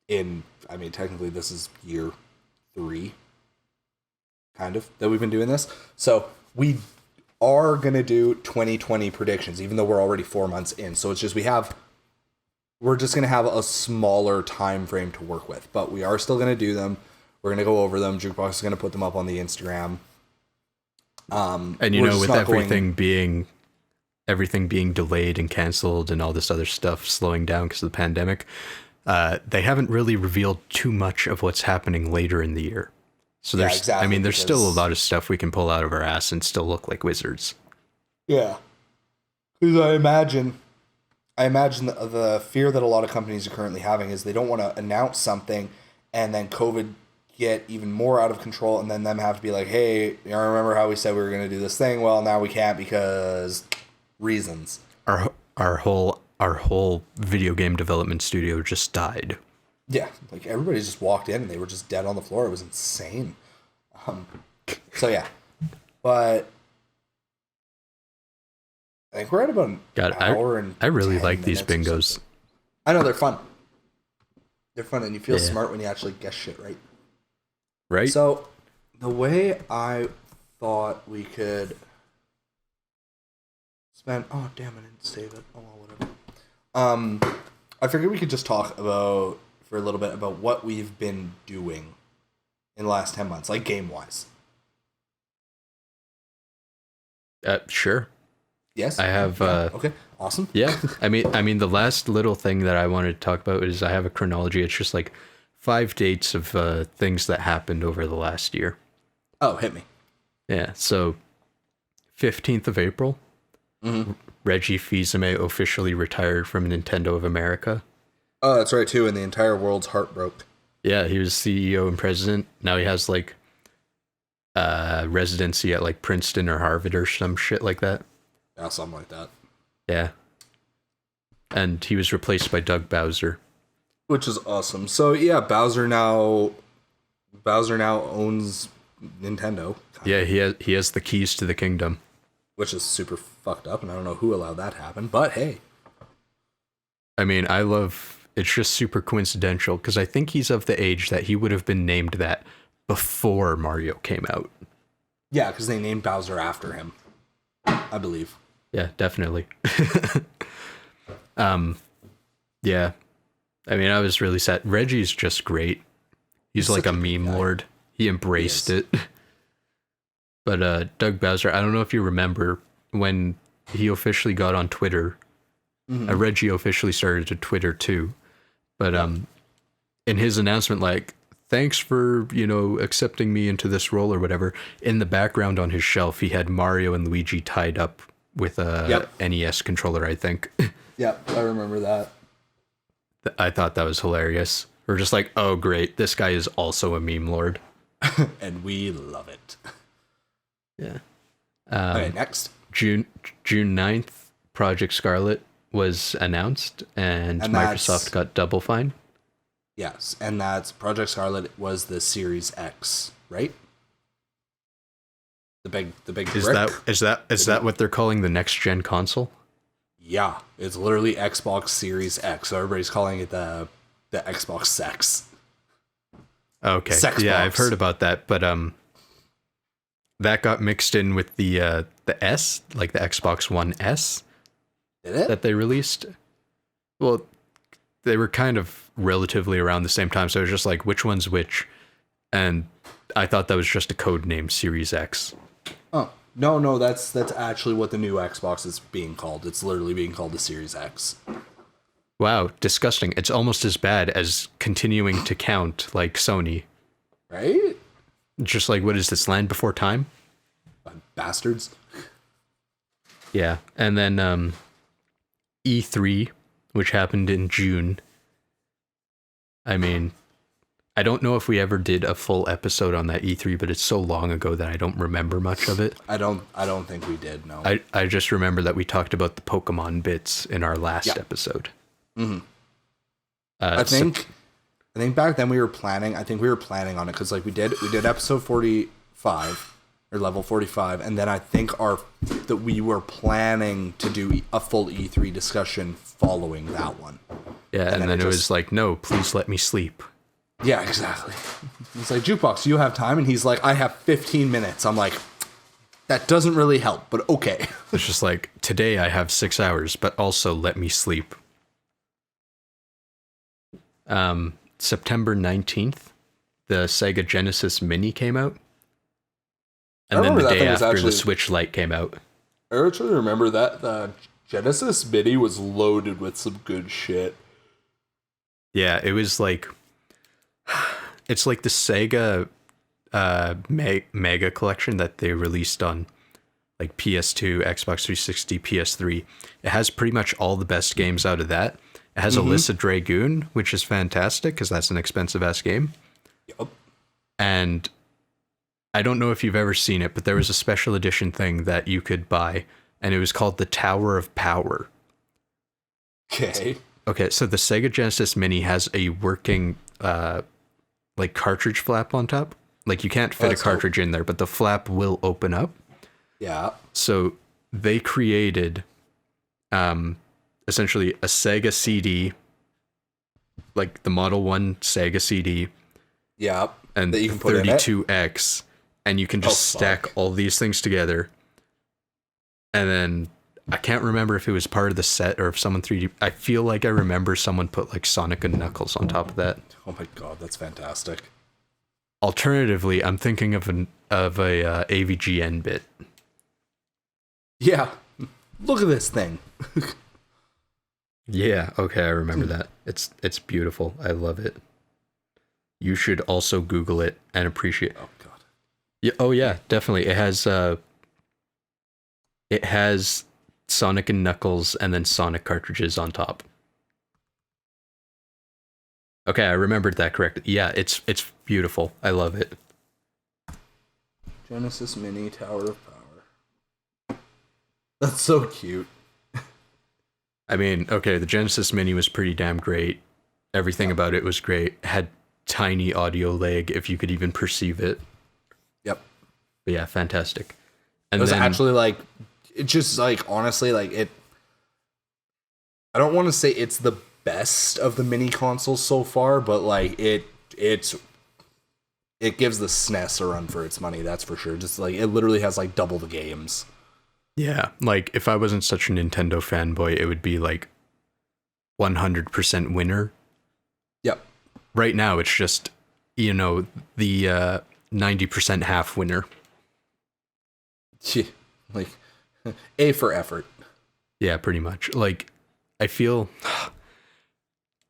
technically this is year 3, kind of, that we've been doing this. So, we are going to do 2020 predictions, even though we're already 4 months in. So, it's just we're just going to have a smaller time frame to work with, but we are still going to do them. We're going to go over them. Jukebox is going to put them up on the Instagram. And with everything being delayed and canceled and all this other stuff slowing down because of the pandemic, they haven't really revealed too much of what's happening later in the year. So there's still a lot of stuff we can pull out of our ass and still look like wizards. Yeah. Because I imagine the fear that a lot of companies are currently having is they don't want to announce something and then COVID get even more out of control, and then them have to be like, hey, you remember how we said we were going to do this thing? Well, now we can't because reasons. Our whole video game development studio just died. Yeah, like everybody just walked in and they were just dead on the floor. It was insane. So yeah, but I think we're at about an hour and I really like these bingos. I know, they're fun. They're fun, and you feel smart when you actually guess shit right. Right. So the way I thought we could spent. Oh damn! I didn't save it. Oh well, whatever. I figured we could just talk about for a little bit about what we've been doing in the last 10 months, like game wise. Sure. Yes, I have. Okay, awesome. Yeah, I mean, the last little thing that I wanted to talk about is I have a chronology. It's just like 5 dates of things that happened over the last year. Oh, hit me. Yeah, so 15th of April, Reggie Fils-Aimé officially retired from Nintendo of America. Oh, that's right too. And the entire world's heart broke. Yeah, he was CEO and president. Now he has like residency at like Princeton or Harvard or some shit like that. Yeah, something like that. Yeah. And he was replaced by Doug Bowser. Which is awesome. So yeah, Bowser now owns Nintendo. Yeah, he has the keys to the kingdom. Which is super fucked up, and I don't know who allowed that to happen, but hey. I mean, it's just super coincidental, because I think he's of the age that he would have been named that before Mario came out. Yeah, because they named Bowser after him, I believe. Yeah, definitely. Yeah. I mean, I was really sad. Reggie's just great. He's like a meme lord. He embraced it. But Doug Bowser, I don't know if you remember when he officially got on Twitter. Reggie officially started to Twitter too. But in his announcement, like, thanks for, accepting me into this role or whatever, in the background on his shelf, he had Mario and Luigi tied up with a NES controller, I think. Yep, I remember that. I thought that was hilarious. We're just like, oh, great. This guy is also a meme lord. And we love it. Yeah. Okay, next. June 9th, Project Scarlet was announced, and Microsoft got Double Fine. Yes, and that's Project Scarlet was the Series X, right? The big Is that what they're calling the next gen console? Yeah, it's literally Xbox Series X. So everybody's calling it the Xbox Sex. Okay. Sex yeah, box. I've heard about that, but that got mixed in with the S, like the Xbox One S. Did it? That they released. Well, they were kind of relatively around the same time, so it was just like, which one's which? And I thought that was just a code name, Series X. Oh, no, that's actually what the new Xbox is being called. It's literally being called the Series X. Wow, disgusting. It's almost as bad as continuing to count like Sony. Right? Just like, what is this, Land Before Time? Bastards. Yeah, and then E3, which happened in June. I mean, I don't know if we ever did a full episode on that E3, but it's so long ago that I don't remember much of it. I don't think we did, no. I just remember that we talked about the Pokemon bits in our last episode. Mm-hmm. I think back then we were planning on it because like we did episode 45 or level 45, and then I think that we were planning to do a full E3 discussion following that one. Yeah, and then it was like, no, please let me sleep. Yeah, exactly. It's like, Jukebox, you have time? And he's like, I have 15 minutes. I'm like, that doesn't really help, but okay. It's just like, today I have 6 hours, but also let me sleep. September 19th, the Sega Genesis Mini came out. And then the day after, the Switch Lite came out. I actually remember that the Genesis Mini was loaded with some good shit. Yeah, it was like... It's like the Sega Mega Collection that they released on like PS2, Xbox 360, PS3. It has pretty much all the best games out of that. It has Alyssa Dragoon, which is fantastic because that's an expensive-ass game. Yep. And I don't know if you've ever seen it, but there was a special edition thing that you could buy, and it was called the Tower of Power. Okay. Okay, so the Sega Genesis Mini has a working like cartridge flap on top. Like you can't fit a cartridge in there, but the flap will open up. Yeah. So they created essentially a Sega CD, like the Model 1 Sega CD. Yeah. And that you can put 32X, and you can just stack all these things together. And then I can't remember if it was part of the set or if someone 3D. I feel like I remember someone put like Sonic and Knuckles on top of that. Oh my god, that's fantastic. Alternatively, I'm thinking of a AVGN bit. Yeah, look at this thing. Yeah, okay, I remember that. It's beautiful. I love it. You should also Google it and appreciate. Oh god. Yeah. Oh yeah, definitely. It has Sonic and Knuckles and then Sonic cartridges on top. Okay, I remembered that correctly. Yeah, it's beautiful. I love it. Genesis Mini Tower of Power. That's so cute. I mean, okay, the Genesis Mini was pretty damn great. Everything about it was great. Had tiny audio lag, if you could even perceive it. Yep. But yeah, fantastic. And it was then, actually like, it just like, honestly, like it, I don't want to say it's the best of the mini consoles so far, but like it gives the SNES a run for its money, that's for sure. Just like, it literally has like double the games. yeah, like if I wasn't such a Nintendo fanboy, it would be like 100% winner. Yep. Right now, it's just, you know, the 90% half winner. Like, A for effort. Yeah, pretty much. Like, I feel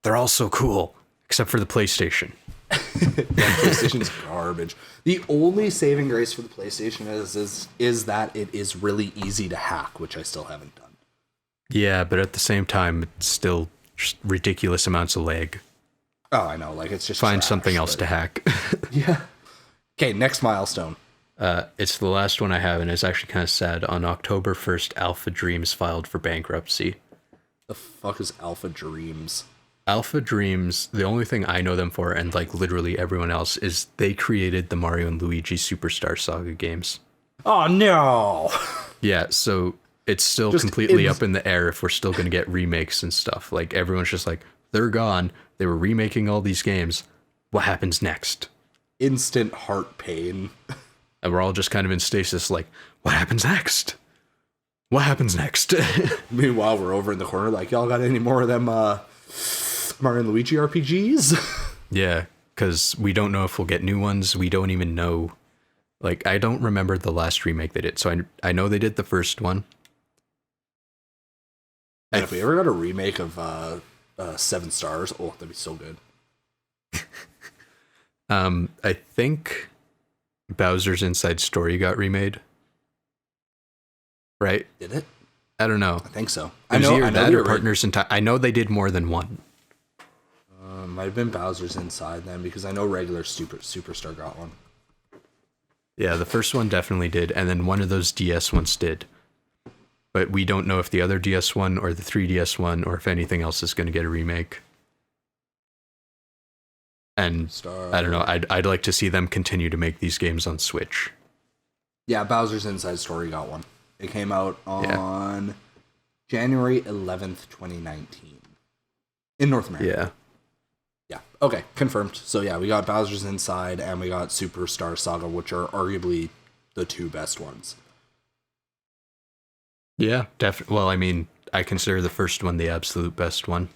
they're all so cool, except for the PlayStation. Yeah, PlayStation's garbage. The only saving grace for the PlayStation is that it is really easy to hack, which I still haven't done. Yeah, but at the same time, it's still just ridiculous amounts of lag. Oh, I know. Like, it's just Find trash, something else but... to hack. Yeah. Okay, next milestone. It's the last one I have, and it's actually kind of sad. On October 1st, Alpha Dreams filed for bankruptcy. The fuck is Alpha Dreams? Alpha Dreams, the only thing I know them for, and like literally everyone else, is they created the Mario and Luigi Superstar Saga games. Oh, no! Yeah, so it's still completely up in the air if we're still going to get remakes and stuff. Like, everyone's just like, they're gone. They were remaking all these games. What happens next? Instant heart pain. And we're all just kind of in stasis, like, what happens next? What happens next? Meanwhile, we're over in the corner like, y'all got any more of them Mario and Luigi RPGs? Yeah, because we don't know if we'll get new ones. We don't even know. Like, I don't remember the last remake they did. So I know they did the first one. And if we ever got a remake of 7 Stars, oh, that'd be so good. I think Bowser's Inside Story got remade. Right? Did it? I don't know. I think so. I know that or Partners in Time. I know they did more than one. Might have been Bowser's Inside then, because I know regular Superstar got one. Yeah, the first one definitely did, and then one of those DS ones did. But we don't know if the other DS one or the 3DS one or if anything else is going to get a remake. And I don't know, I'd like to see them continue to make these games on Switch. Yeah, Bowser's Inside Story got one. It came out on January 11th, 2019. In North America. Yeah. Yeah. Okay, confirmed. So yeah, we got Bowser's Inside and we got Superstar Saga, which are arguably the two best ones. Yeah, definitely. Well, I mean, I consider the first one the absolute best one.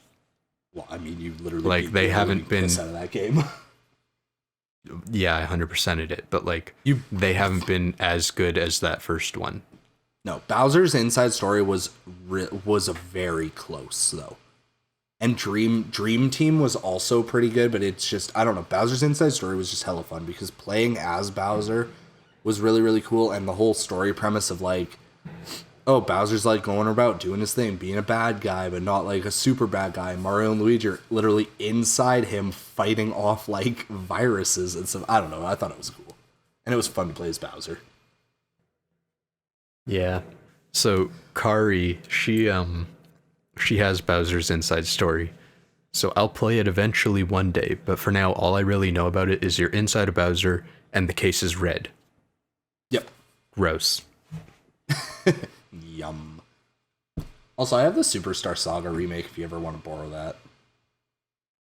Well, I mean, you literally like they haven't been out of that game. Yeah, I 100%ed it, but like they haven't been as good as that first one. No, Bowser's Inside Story was a very close though. And Dream Team was also pretty good, but it's just, I don't know, Bowser's Inside Story was just hella fun because playing as Bowser was really, really cool, and the whole story premise of like, oh, Bowser's like going about doing his thing, being a bad guy, but not like a super bad guy. Mario and Luigi are literally inside him fighting off like viruses and stuff. I don't know, I thought it was cool. And it was fun to play as Bowser. Yeah. So Kari, she has Bowser's Inside Story. So I'll play it eventually one day, but for now, all I really know about it is you're inside a Bowser and the case is red. Yep. Gross. Yum. Also, I have the Superstar Saga remake if you ever want to borrow that.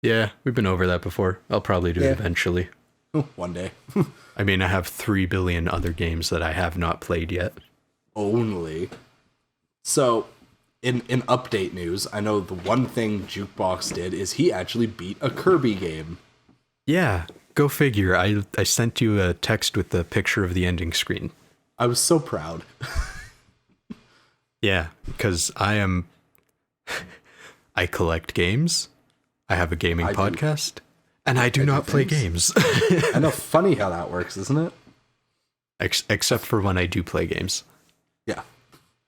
Yeah, we've been over that before. I'll probably do it eventually. One day. I mean, I have 3 billion other games that I have not played yet. Only. So, in update news, I know the one thing Jukebox did is he actually beat a Kirby game. Yeah, go figure. I sent you a text with the picture of the ending screen. I was so proud. Yeah, because I collect games, I have a gaming podcast, and I do not play games. I know, funny how that works, isn't it? Except for when I do play games. Yeah.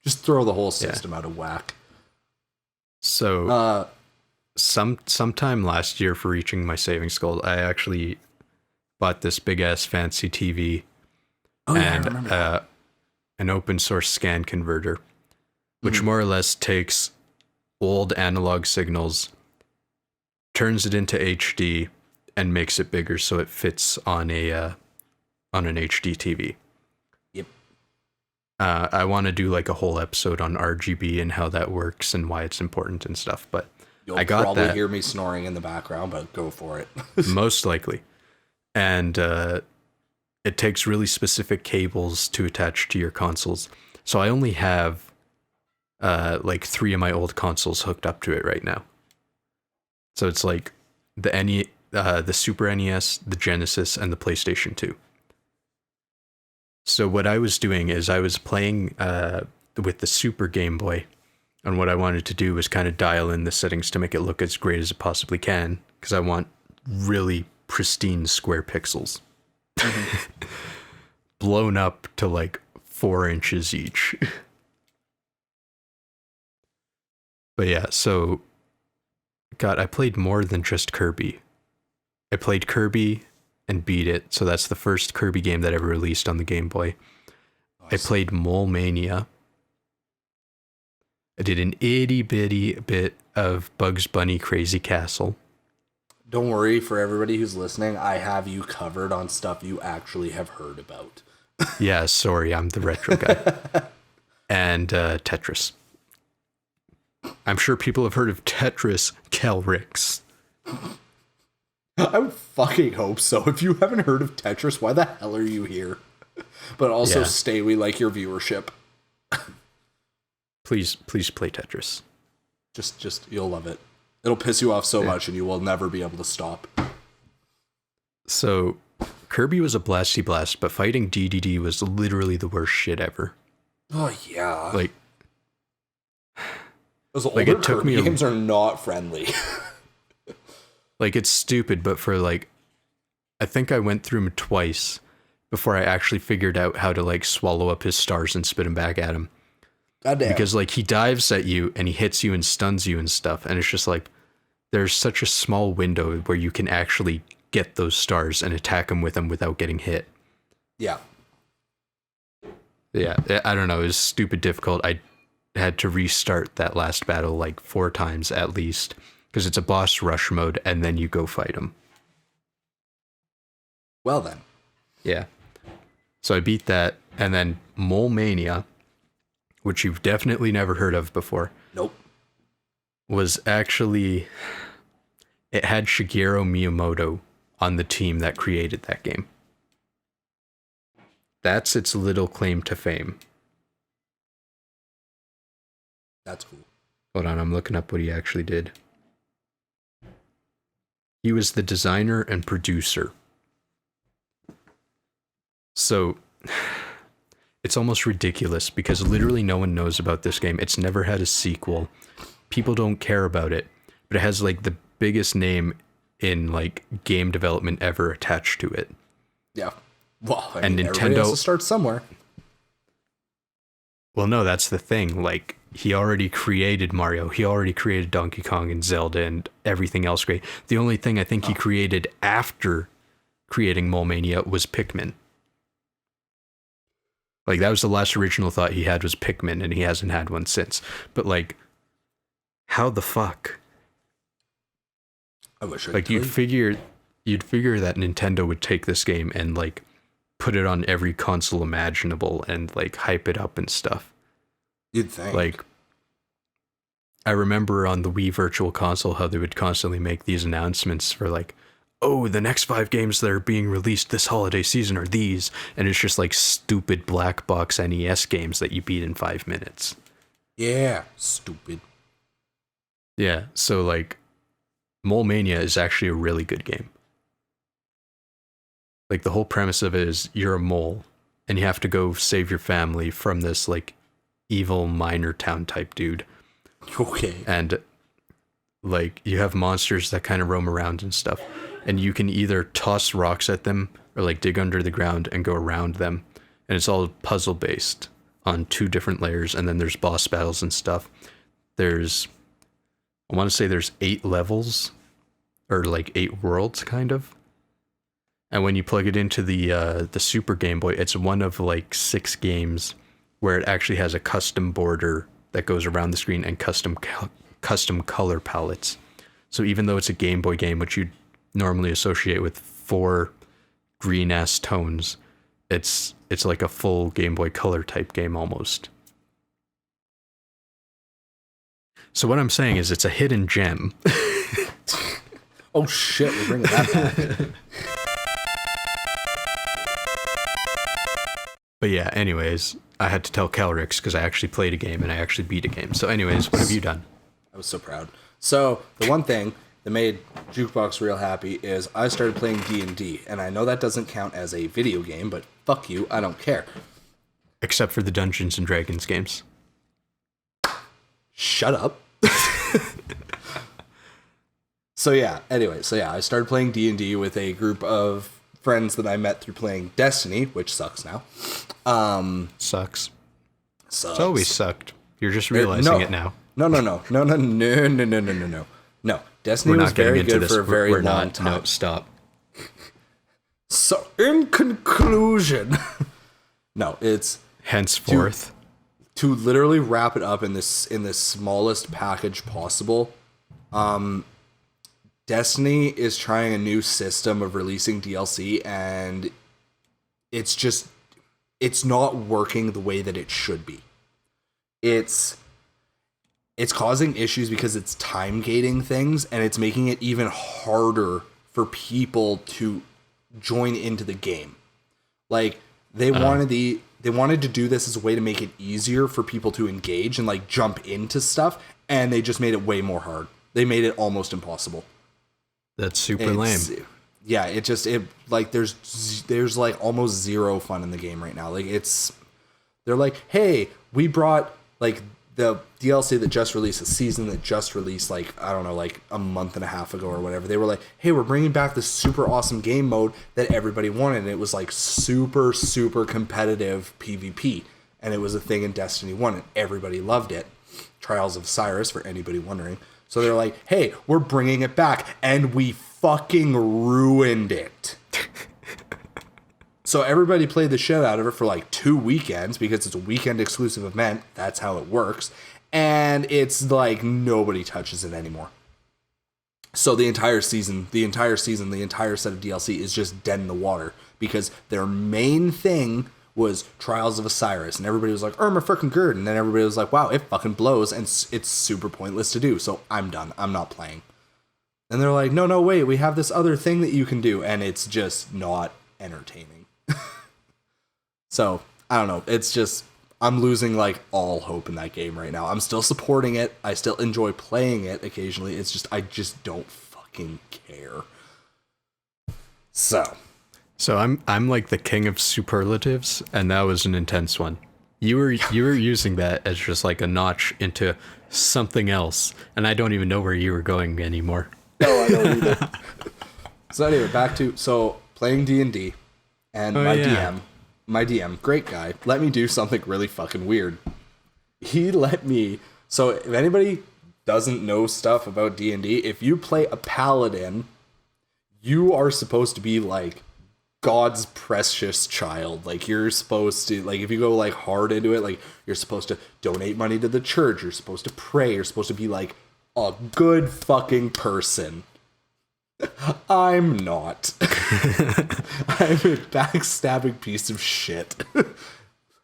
Just throw the whole system out of whack. So, sometime last year, for reaching my savings goal, I actually bought this big-ass fancy TV and an open-source scan converter, which more or less takes old analog signals, turns it into HD, and makes it bigger so it fits on an HD TV. Yep. I want to do like a whole episode on RGB and how that works and why it's important and stuff, but You'll I got probably that. hear me snoring in the background, but go for it. Most likely. And it takes really specific cables to attach to your consoles. So I only have like 3 of my old consoles hooked up to it right now. So it's like the Super NES, the Genesis, and the PlayStation 2. So what I was doing is I was playing with the Super Game Boy, and what I wanted to do was kind of dial in the settings to make it look as great as it possibly can, because I want really pristine square pixels. Blown up to like 4 inches each. But yeah, so God, I played more than just Kirby. I played Kirby and beat it, so that's the first Kirby game that ever released on the Game Boy. Nice. I played Mole Mania. I did an itty bitty bit of Bugs Bunny Crazy Castle. Don't worry, for everybody who's listening, I have you covered on stuff you actually have heard about. Yeah, sorry, I'm the retro guy. And Tetris. I'm sure people have heard of Tetris, Kelryx. I would fucking hope so. If you haven't heard of Tetris, why the hell are you here? But also stay, we like your viewership. Please play Tetris. Just you'll love it. It'll piss you off so much and you will never be able to stop. So, Kirby was a blasty blast, but fighting DDD was literally the worst shit ever. Oh yeah. Like those older it took Kirby games are not friendly. Like, it's stupid, but for like, I think I went through him twice before I actually figured out how to like swallow up his stars and spit them back at him. Goddamn. Because like he dives at you and he hits you and stuns you and stuff, and it's just like there's such a small window where you can actually get those stars and attack him with them without getting hit. Yeah. Yeah, I don't know. It was stupid difficult. I had to restart that last battle like 4 times at least, because it's a boss rush mode and then you go fight him. Well then. Yeah. So I beat that, and then Mole Mania, which you've definitely never heard of before. Nope. Was actually, it had Shigeru Miyamoto on the team that created that game. That's its little claim to fame. That's cool. Hold on, I'm looking up what he actually did. He was the designer and producer. So, it's almost ridiculous because literally no one knows about this game. It's never had a sequel. People don't care about it, but it has like the biggest name in like game development ever attached to it. Yeah. Well, I and mean, Nintendo everybody has to start somewhere. Well, no, that's the thing. Like, he already created Mario. He already created Donkey Kong and Zelda and everything else great. The only thing I think he created after creating Mole Mania was Pikmin. Like, that was the last original thought he had was Pikmin, and he hasn't had one since. But, like, how the fuck? I wish I like, you'd figure that Nintendo would take this game and, like, put it on every console imaginable and, like, hype it up and stuff. You'd think. Like, I remember on the Wii Virtual Console how they would constantly make these announcements for, like, oh, the next 5 games that are being released this holiday season are these. And it's just, like, stupid black box NES games that you beat in 5 minutes. Yeah, stupid. Yeah, so like Mole Mania is actually a really good game. Like the whole premise of it is you're a mole and you have to go save your family from this like evil minor town type dude. Okay. And like you have monsters that kind of roam around and stuff. And you can either toss rocks at them or like dig under the ground and go around them. And it's all puzzle based on 2 different layers. And then there's boss battles and stuff. I want to say there's 8 levels or like 8 worlds kind of. And when you plug it into the Super Game Boy, it's one of like 6 games where it actually has a custom border that goes around the screen and custom color palettes. So even though it's a Game Boy game, which you normally associate with 4 green ass tones, it's like a full Game Boy Color type game almost. So what I'm saying is it's a hidden gem. Oh shit, we're bringing that back. But yeah, anyways, I had to tell Kelryx because I actually played a game and I actually beat a game. So anyways, what have you done? I was so proud. So the one thing that made Jukebox real happy is I started playing D&D, and I know that doesn't count as a video game, but fuck you, I don't care. Except for the Dungeons and Dragons games. Shut up. So yeah, I started playing D&D with a group of friends that I met through playing Destiny, which sucks now. Sucks. It's Sucks. always sucked. You're just realizing it now. No. No, Destiny was very good for a very long time. No, stop. So, in conclusion, no, it's henceforth to literally wrap it up in this smallest package possible. Destiny is trying a new system of releasing DLC, and it's not working the way that it should be. It's causing issues because it's time gating things, and it's making it even harder for people to join into the game. Like they wanted to do this as a way to make it easier for people to engage and like jump into stuff, and they just made it way more hard. They made it almost impossible. That's super lame. Yeah, there's like almost zero fun in the game right now. Like they're like, hey, we brought like the DLC that just released, a season that just released, like, I don't know, like a month and a half ago or whatever. They were like, hey, we're bringing back this super awesome game mode that everybody wanted. And it was like super, super competitive PvP. And it was a thing in Destiny 1 and everybody loved it. Trials of Osiris, for anybody wondering. So they're like, hey, we're bringing it back. And we fucking ruined it. So everybody played the shit out of it for like 2 weekends because it's a weekend exclusive event. That's how it works. And it's like nobody touches it anymore. So the entire set of DLC is just dead in the water because their main thing was Trials of Osiris. And everybody was like, oh, my freaking good. And then everybody was like, wow, it fucking blows. And it's super pointless to do. So I'm done. I'm not playing. And they're like, no, wait, we have this other thing that you can do. And it's just not entertaining. So, I don't know. It's just, I'm losing like all hope in that game right now. I'm still supporting it. I still enjoy playing it occasionally. It's just, I just don't fucking care. So I'm like the king of superlatives, and that was an intense one. You were using that as just like a notch into something else, and I don't even know where you were going anymore. No, I don't either. So anyway, back to playing D&D, and my DM, great guy, let me do something really fucking weird. He let me. So if anybody doesn't know stuff about D&D, if you play a paladin, you are supposed to be like God's precious child. Like you're supposed to, like if you go like hard into it, like you're supposed to donate money to the church, you're supposed to pray, you're supposed to be like a good fucking person. I'm not. I'm a backstabbing piece of shit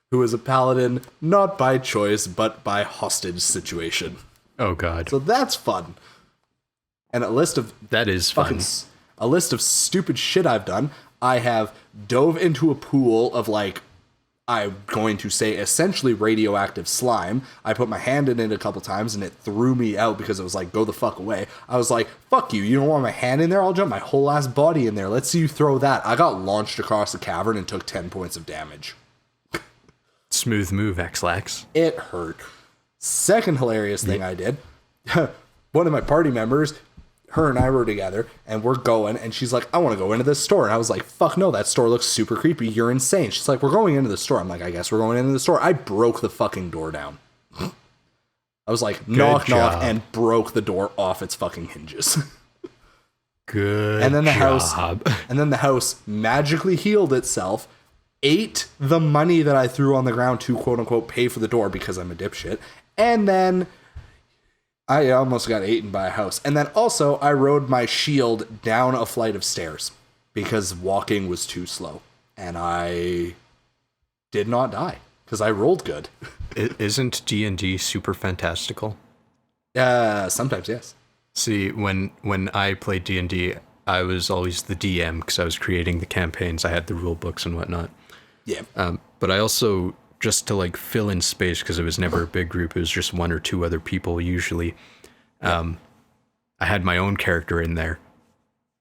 who is a paladin, not by choice, but by hostage situation. Oh god. So that's fun. And a list of stupid shit I've done. I have dove into a pool of like I'm going to say essentially radioactive slime. I put my hand in it a couple times and it threw me out because it was like, go the fuck away. I was like, fuck you. You don't want my hand in there? I'll jump my whole ass body in there. Let's see you throw that. I got launched across the cavern and took 10 points of damage. Smooth move, X-Lax. It hurt. Second hilarious thing I did, one of my party members, her and I were together, and we're going, and she's like, I want to go into this store. And I was like, fuck no, that store looks super creepy. You're insane. She's like, we're going into the store. I'm like, I guess we're going into the store. I broke the fucking door down. I was like, knock, knock, and broke the door off its fucking hinges. Good and then job. The house magically healed itself, ate the money that I threw on the ground to quote unquote pay for the door because I'm a dipshit, and then I almost got eaten by a house. And then also I rode my shield down a flight of stairs because walking was too slow, and I did not die because I rolled good. Isn't D&D super fantastical? Sometimes, yes. See, when I played D&D, I was always the DM because I was creating the campaigns. I had the rule books and whatnot. Yeah. But I also, just to like fill in space, because it was never a big group, it was just one or two other people usually. I had my own character in there.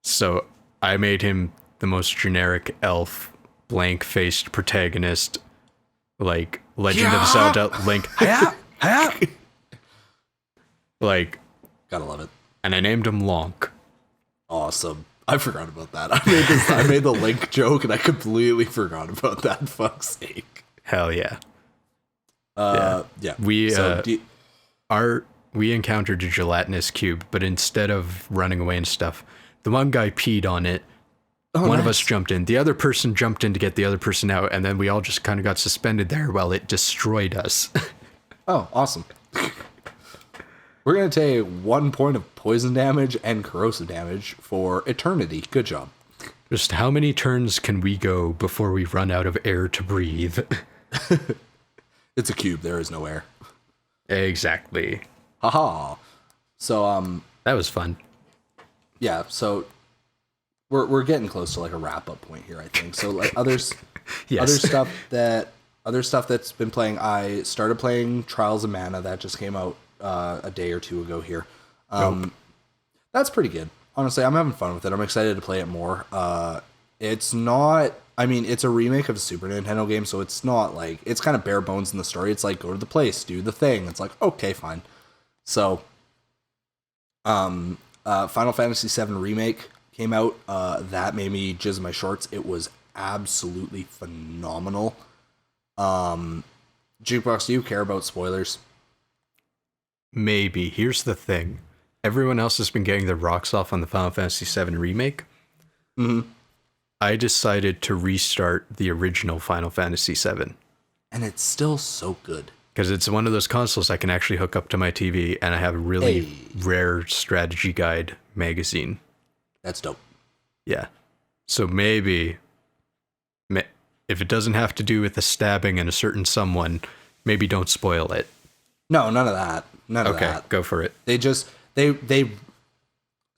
So I made him the most generic elf, blank-faced protagonist, like Legend of Zelda Link. Hiya! Hiya! Like, gotta love it. And I named him Lonk. Awesome. I forgot about that. I made the Link joke and I completely forgot about that. Fuck's sake. Hell yeah. Yeah. We encountered a gelatinous cube, but instead of running away and stuff, the one guy peed on it. One of us jumped in. The other person jumped in to get the other person out, and then we all just kind of got suspended there while it destroyed us. Oh, awesome. We're going to take 1 point of poison damage and corrosive damage for eternity. Good job. Just how many turns can we go before we run out of air to breathe? It's a cube. There is no air. Exactly. Haha. So, that was fun. Yeah, so we're getting close to like a wrap-up point here, I think. So, like, yes. Other stuff that's been playing, I started playing Trials of Mana. That just came out a day or two ago here. That's pretty good. Honestly, I'm having fun with it. I'm excited to play it more. It's not, I mean, it's a remake of a Super Nintendo game, so it's not like, it's kind of bare bones in the story. It's like, go to the place, do the thing. It's like, okay, fine. So, Final Fantasy VII Remake came out. That made me jizz my shorts. It was absolutely phenomenal. Jukebox, do you care about spoilers? Maybe. Here's the thing. Everyone else has been getting their rocks off on the Final Fantasy VII Remake. Mm-hmm. I decided to restart the original Final Fantasy VII. And it's still so good. Because it's one of those consoles I can actually hook up to my TV, and I have a really rare strategy guide magazine. That's dope. Yeah. So maybe, if it doesn't have to do with a stabbing and a certain someone, maybe don't spoil it. No, none of that. None of that. Okay, go for it.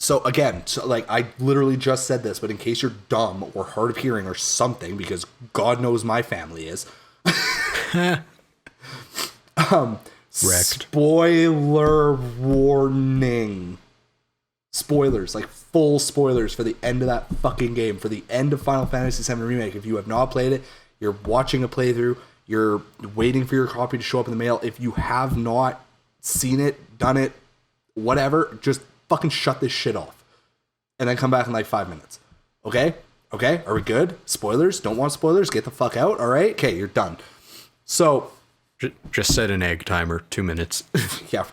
So again, like I literally just said this, but in case you're dumb or hard of hearing or something, because God knows my family is. Wrecked. Spoiler warning. Spoilers, like full spoilers for the end of that fucking game, for the end of Final Fantasy VII Remake. If you have not played it, you're watching a playthrough, you're waiting for your copy to show up in the mail. If you have not seen it, done it, whatever, just fucking shut this shit off. And then come back in like 5 minutes. Okay? Okay? Are we good? Spoilers? Don't want spoilers? Get the fuck out? Alright? Okay, you're done. So... Just set an egg timer, 2 minutes. Yeah.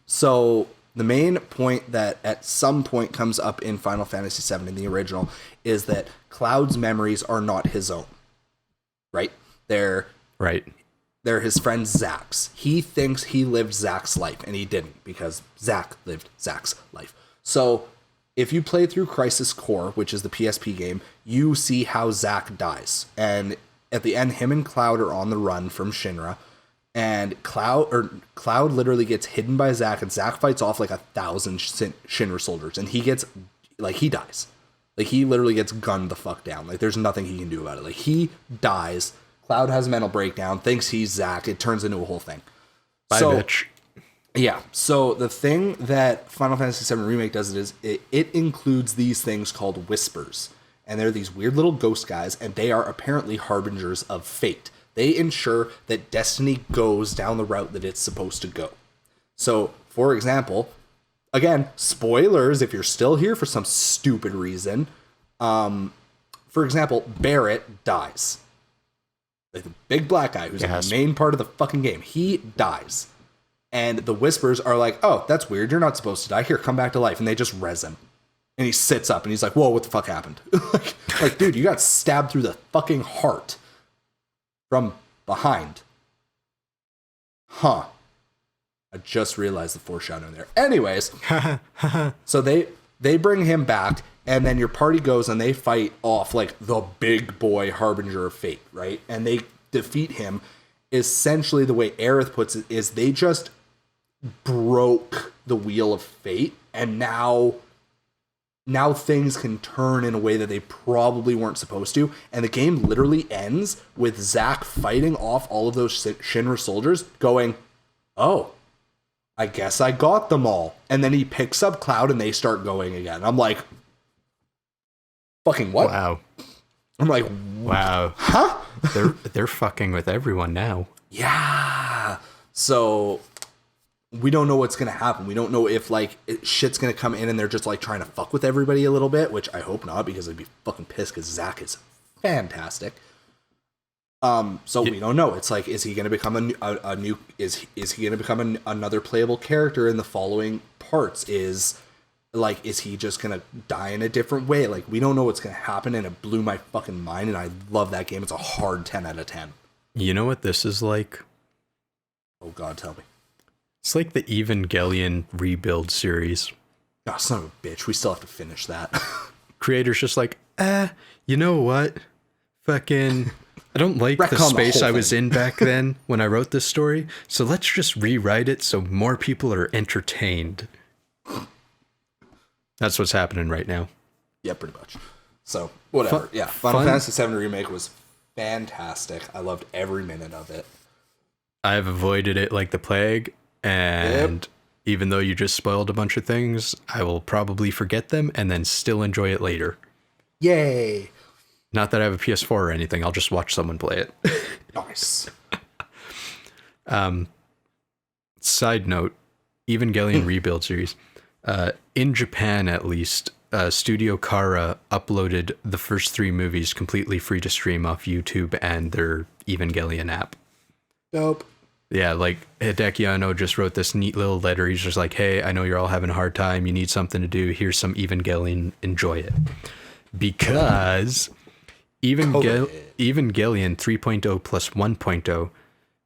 So, the main point that at some point comes up in Final Fantasy VII in the original is that Cloud's memories are not his own. Right? They're his friend Zack's. He thinks he lived Zack's life, and he didn't, because Zack lived Zack's life. So, if you play through Crisis Core, which is the PSP game, you see how Zack dies. And at the end, him and Cloud are on the run from Shinra, and Cloud literally gets hidden by Zack, and Zack fights off like 1,000 Shinra soldiers, and he dies. Like, he literally gets gunned the fuck down. Like, there's nothing he can do about it. Like, he dies Cloud has a mental breakdown, thinks he's Zack. It turns into a whole thing. Bye, bitch. Yeah. So the thing that Final Fantasy VII Remake does is it includes these things called whispers. And they're these weird little ghost guys, and they are apparently harbingers of fate. They ensure that destiny goes down the route that it's supposed to go. So, for example, again, spoilers if you're still here for some stupid reason. For example, Barrett dies. Like the big black guy who's the main part of the fucking game. He dies. And the whispers are like, oh, that's weird. You're not supposed to die. Here, come back to life. And they just res him. And he sits up and he's like, whoa, what the fuck happened? like, dude, you got stabbed through the fucking heart from behind. Huh. I just realized the foreshadowing there. Anyways, so they bring him back, and then your party goes and they fight off like the big boy harbinger of fate, right? And they defeat him. Essentially, the way Aerith puts it is they just broke the wheel of fate, and now things can turn in a way that they probably weren't supposed to. And the game literally ends with Zack fighting off all of those Shinra soldiers going, oh, I guess I got them all. And then he picks up Cloud and they start going again. I'm like, fucking what? Wow. I'm like, wow. Huh? They're fucking with everyone now. Yeah. So we don't know what's going to happen. We don't know if like shit's going to come in and they're just like trying to fuck with everybody a little bit, which I hope not, because I'd be fucking pissed because Zack is fantastic. So we don't know. It's like, is he going to become a new, is he going to become another playable character in the following parts? Is he just going to die in a different way? Like, we don't know what's going to happen, and it blew my fucking mind, and I love that game. It's a hard 10 out of 10. You know what this is like? Oh God, tell me. It's like the Evangelion rebuild series. Oh, son of a bitch. We still have to finish that. Creator's just like, you know what? Fucking, I don't like the space I was in back then when I wrote this story, so let's just rewrite it so more people are entertained. That's what's happening right now. Yeah, pretty much. So, whatever. Final Fantasy VII Remake was fantastic. I loved every minute of it. I've avoided it like the plague, and even though you just spoiled a bunch of things, I will probably forget them and then still enjoy it later. Yay! Not that I have a PS4 or anything, I'll just watch someone play it. Nice. Side note, Evangelion Rebuild series. In Japan, at least, Studio Kara uploaded the first 3 movies completely free to stream off YouTube and their Evangelion app. Dope. Yeah, like Hideki Anno just wrote this neat little letter. He's just like, hey, I know you're all having a hard time. You need something to do. Here's some Evangelion. Enjoy it. Because Evangelion 3.0 plus 1.0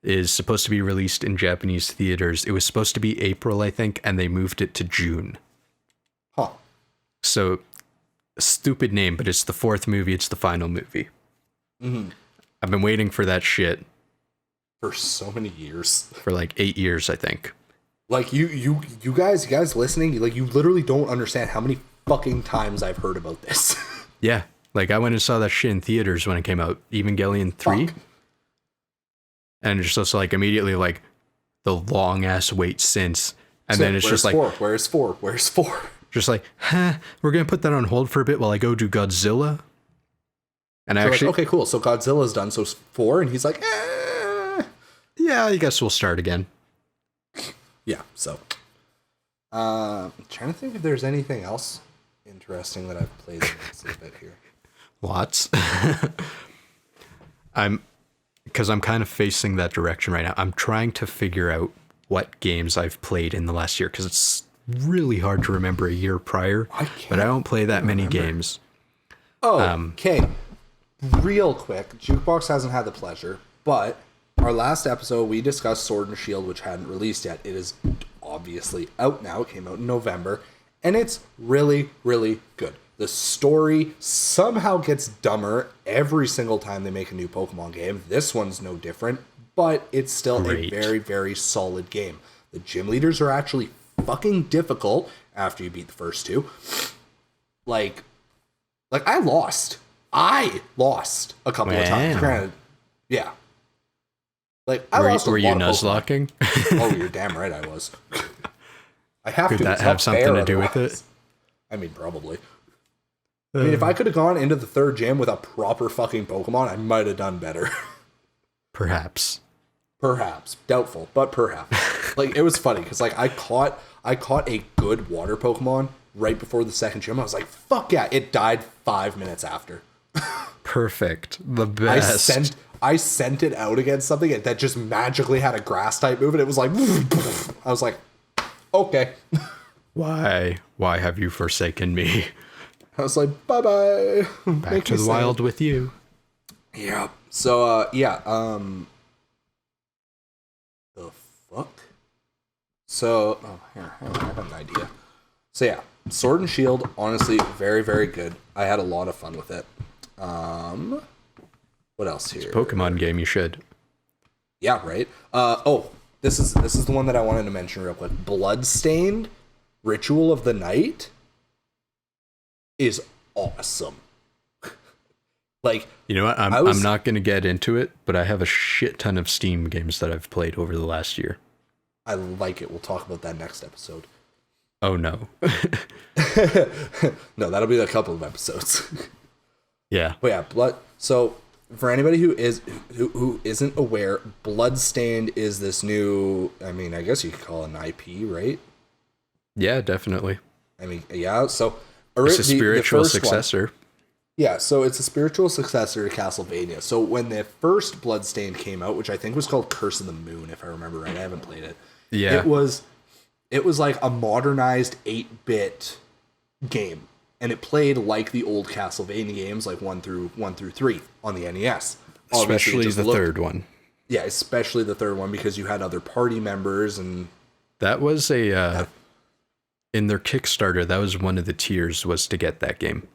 is supposed to be released in Japanese theaters. It was supposed to be April, I think, and they moved it to June. Huh. So, stupid name, but it's the 4th movie. It's the final movie. Mm-hmm. I've been waiting for that shit. For so many years. For like 8 years, I think. Like, you guys listening, like, you literally don't understand how many fucking times I've heard about this. Yeah. Like, I went and saw that shit in theaters when it came out. Evangelion 3. Fuck. And it's just like immediately like the long ass wait since. And so then it's just like, Where's 4? Just like, we're going to put that on hold for a bit while I go do Godzilla. And so actually, like, okay, cool. So Godzilla's done. So 4. And he's like, yeah, I guess we'll start again. Yeah. So, I'm trying to think if there's anything else interesting that I've played in this little bit here. Lots. Because I'm kind of facing that direction right now. I'm trying to figure out what games I've played in the last year, because it's really hard to remember a year prior. But I don't play that many games. Oh, okay. Real quick, Jukebox hasn't had the pleasure, but our last episode we discussed Sword and Shield, which hadn't released yet. It is obviously out now. It came out in November, and it's really, really good. The story somehow gets dumber every single time they make a new Pokemon game. This one's no different, but it's still a very, very solid game. The gym leaders are actually fucking difficult after you beat the first 2. Like I lost a couple of times. Granted, Yeah. Like, I lost a Were you lot of Pokemon. nuzlocking? Oh, you're damn right I was. I have Could to. that It's have not something fair to do with otherwise. it? I mean, probably. I mean, if I could have gone into the third gym with a proper fucking Pokemon, I might have done better. Perhaps. Perhaps. Doubtful, but perhaps. Like, it was funny, because, like, I caught a good water Pokemon right before the second gym. I was like, fuck yeah. It died 5 minutes after. Perfect. The best. I sent it out against something that just magically had a grass type move, and it was like, I was like, okay. Why have you forsaken me? I was like, bye bye. Back to the wild with you. Yeah. So, the fuck? So, here, hang on, I have an idea. So yeah, Sword and Shield, honestly, very, very good. I had a lot of fun with it. What else here? It's a Pokemon game, you should. Yeah, right. This is the one that I wanted to mention real quick. Bloodstained Ritual of the Night is awesome. Like, you know what? I'm not going to get into it, but I have a shit ton of Steam games that I've played over the last year. I like it. We'll talk about that next episode. Oh no. No, that'll be a couple of episodes. Yeah. But yeah, so for anybody who isn't aware, Bloodstained is this new, I mean, I guess you could call it an IP, right? Yeah, definitely. I mean, yeah, so it's a spiritual successor. Yeah, so it's a spiritual successor to Castlevania. So when the first Bloodstained came out, which I think was called Curse of the Moon, if I remember right, I haven't played it. Yeah. It was like a modernized 8-bit game, and it played like the old Castlevania games, like 1 through 3 on the NES. Especially the third one. Yeah, especially the third one, because you had other party members, and that was in their Kickstarter, that was one of the tiers, was to get that game.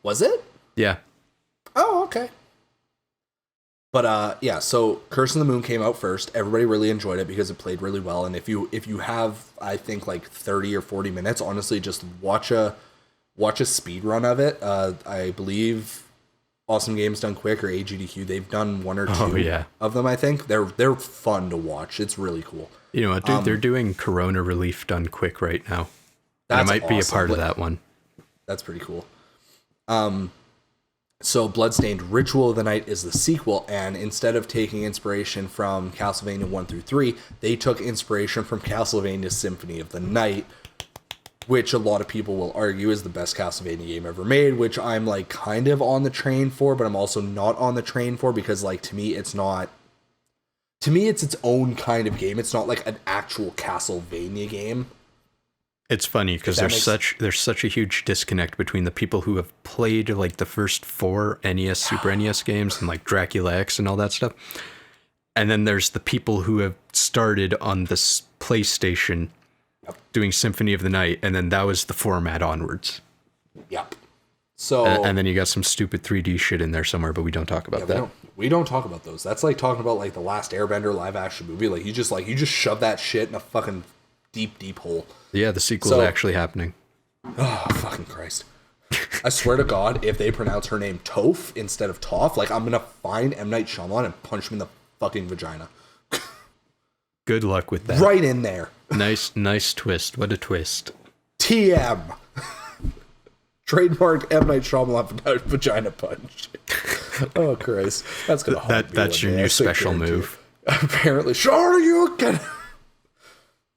Was it? Yeah. Oh, okay. But yeah, so Curse of the Moon came out first. Everybody really enjoyed it because it played really well. And if you have, I think, like 30 or 40 minutes, honestly, just watch a speed run of it. I believe Awesome Games Done Quick or AGDQ, they've done 1 or 2 of them. I think they're fun to watch. It's really cool. You know what, dude? They're doing Corona Relief Done Quick right now. I might be a part of that one. That's pretty cool. So Bloodstained Ritual of the Night is the sequel, and instead of taking inspiration from Castlevania 1 through 3, they took inspiration from Castlevania Symphony of the Night, which a lot of people will argue is the best Castlevania game ever made, which I'm like kind of on the train for, but I'm also not on the train for, because like to me it's its own kind of game. It's not like an actual Castlevania game. It's funny because there's such a huge disconnect between the people who have played like the first 4 NES, Super NES games and like Dracula X and all that stuff. And then there's the people who have started on this PlayStation doing Symphony of the Night, and then that was the format onwards. Yep. So and then you got some stupid 3D shit in there somewhere, but we don't talk about that. We don't talk about those. That's like talking about like the last Airbender live action movie. Like you just shove that shit in a fucking deep hole. Yeah, the sequel is actually happening. Oh, fucking Christ. I swear to God, if they pronounce her name Toph instead of Toph, like, I'm going to find M. Night Shyamalan and punch him in the fucking vagina. Good luck with that. Right in there. Nice twist. What a twist. TM. Trademark M. Night Shyamalan vagina punch. Oh, Christ. That's going to haunt me. That's your new special move. Apparently. Sure, you can.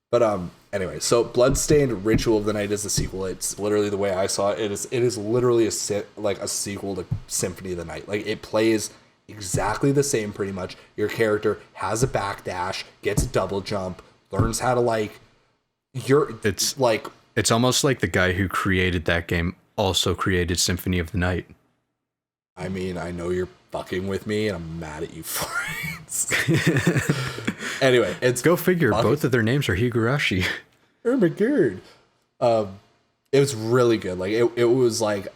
But, anyway, so Bloodstained Ritual of the Night is the sequel. It's literally the way I saw it. It is literally a sequel to Symphony of the Night. Like, it plays exactly the same pretty much. Your character has a backdash, gets a double jump, learns how to it's almost like the guy who created that game also created Symphony of the Night. I mean, I know you're fucking with me, and I'm mad at you for it. Anyway, it's go figure. Both of their names are Higurashi. Oh my god. It was really good. Like it was like,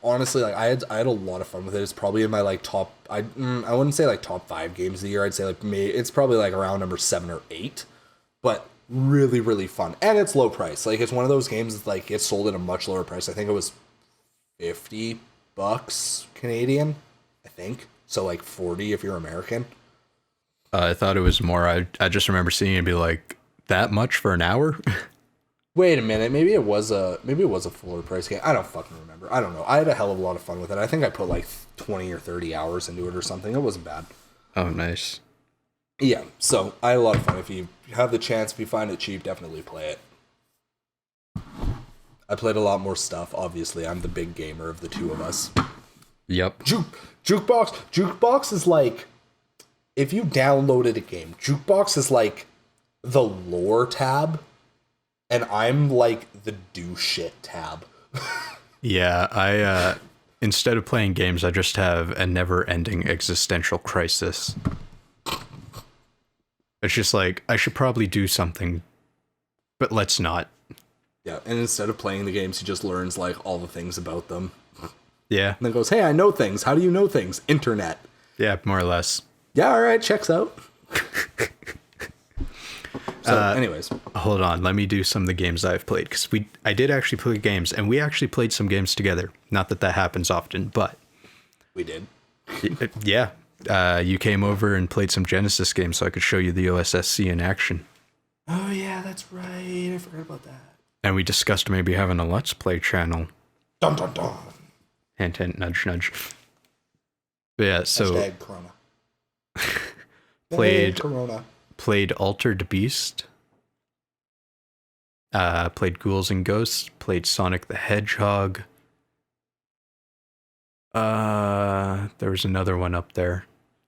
honestly, like I had a lot of fun with it. It's probably in my like top. I wouldn't say like top 5 games of the year. I'd say like it's probably like around number 7 or 8. But really, really fun, and it's low price. Like it's one of those games that like it's sold at a much lower price. I think it was $50 Canadian. I think. So like 40 if you're American. I thought it was more. I just remember seeing it and be like, that much for an hour? Wait a minute, maybe it was a fuller price game. I don't fucking remember. I don't know. I had a hell of a lot of fun with it. I think I put like 20 or 30 hours into it or something. It wasn't bad. Oh, nice. Yeah, so I had a lot of fun. If you have the chance, if you find it cheap, definitely play it. I played a lot more stuff, obviously. I'm the big gamer of the two of us. Yep. Jukebox is like, if you downloaded a game, Jukebox is like the lore tab, and I'm like the do shit tab. Yeah, I instead of playing games, I just have a never-ending existential crisis. It's just like, I should probably do something, but let's not. Yeah, and instead of playing the games, he just learns like all the things about them. Yeah. And then goes, hey, I know things. How do you know things? Internet. Yeah, more or less. Yeah, all right, checks out. So, anyways. Hold on, let me do some of the games I've played, because I did actually play games, and we actually played some games together. Not that that happens often, but... We did. Yeah. You came over and played some Genesis games so I could show you the OSSC in action. Oh, yeah, that's right. I forgot about that. And we discussed maybe having a Let's Play channel. Dun, dun, dun. Hint, hint, nudge, nudge. But yeah, so... Hashtag Corona. Played... Corona. Played Altered Beast. Played Ghouls and Ghosts. Played Sonic the Hedgehog. There was another one up there.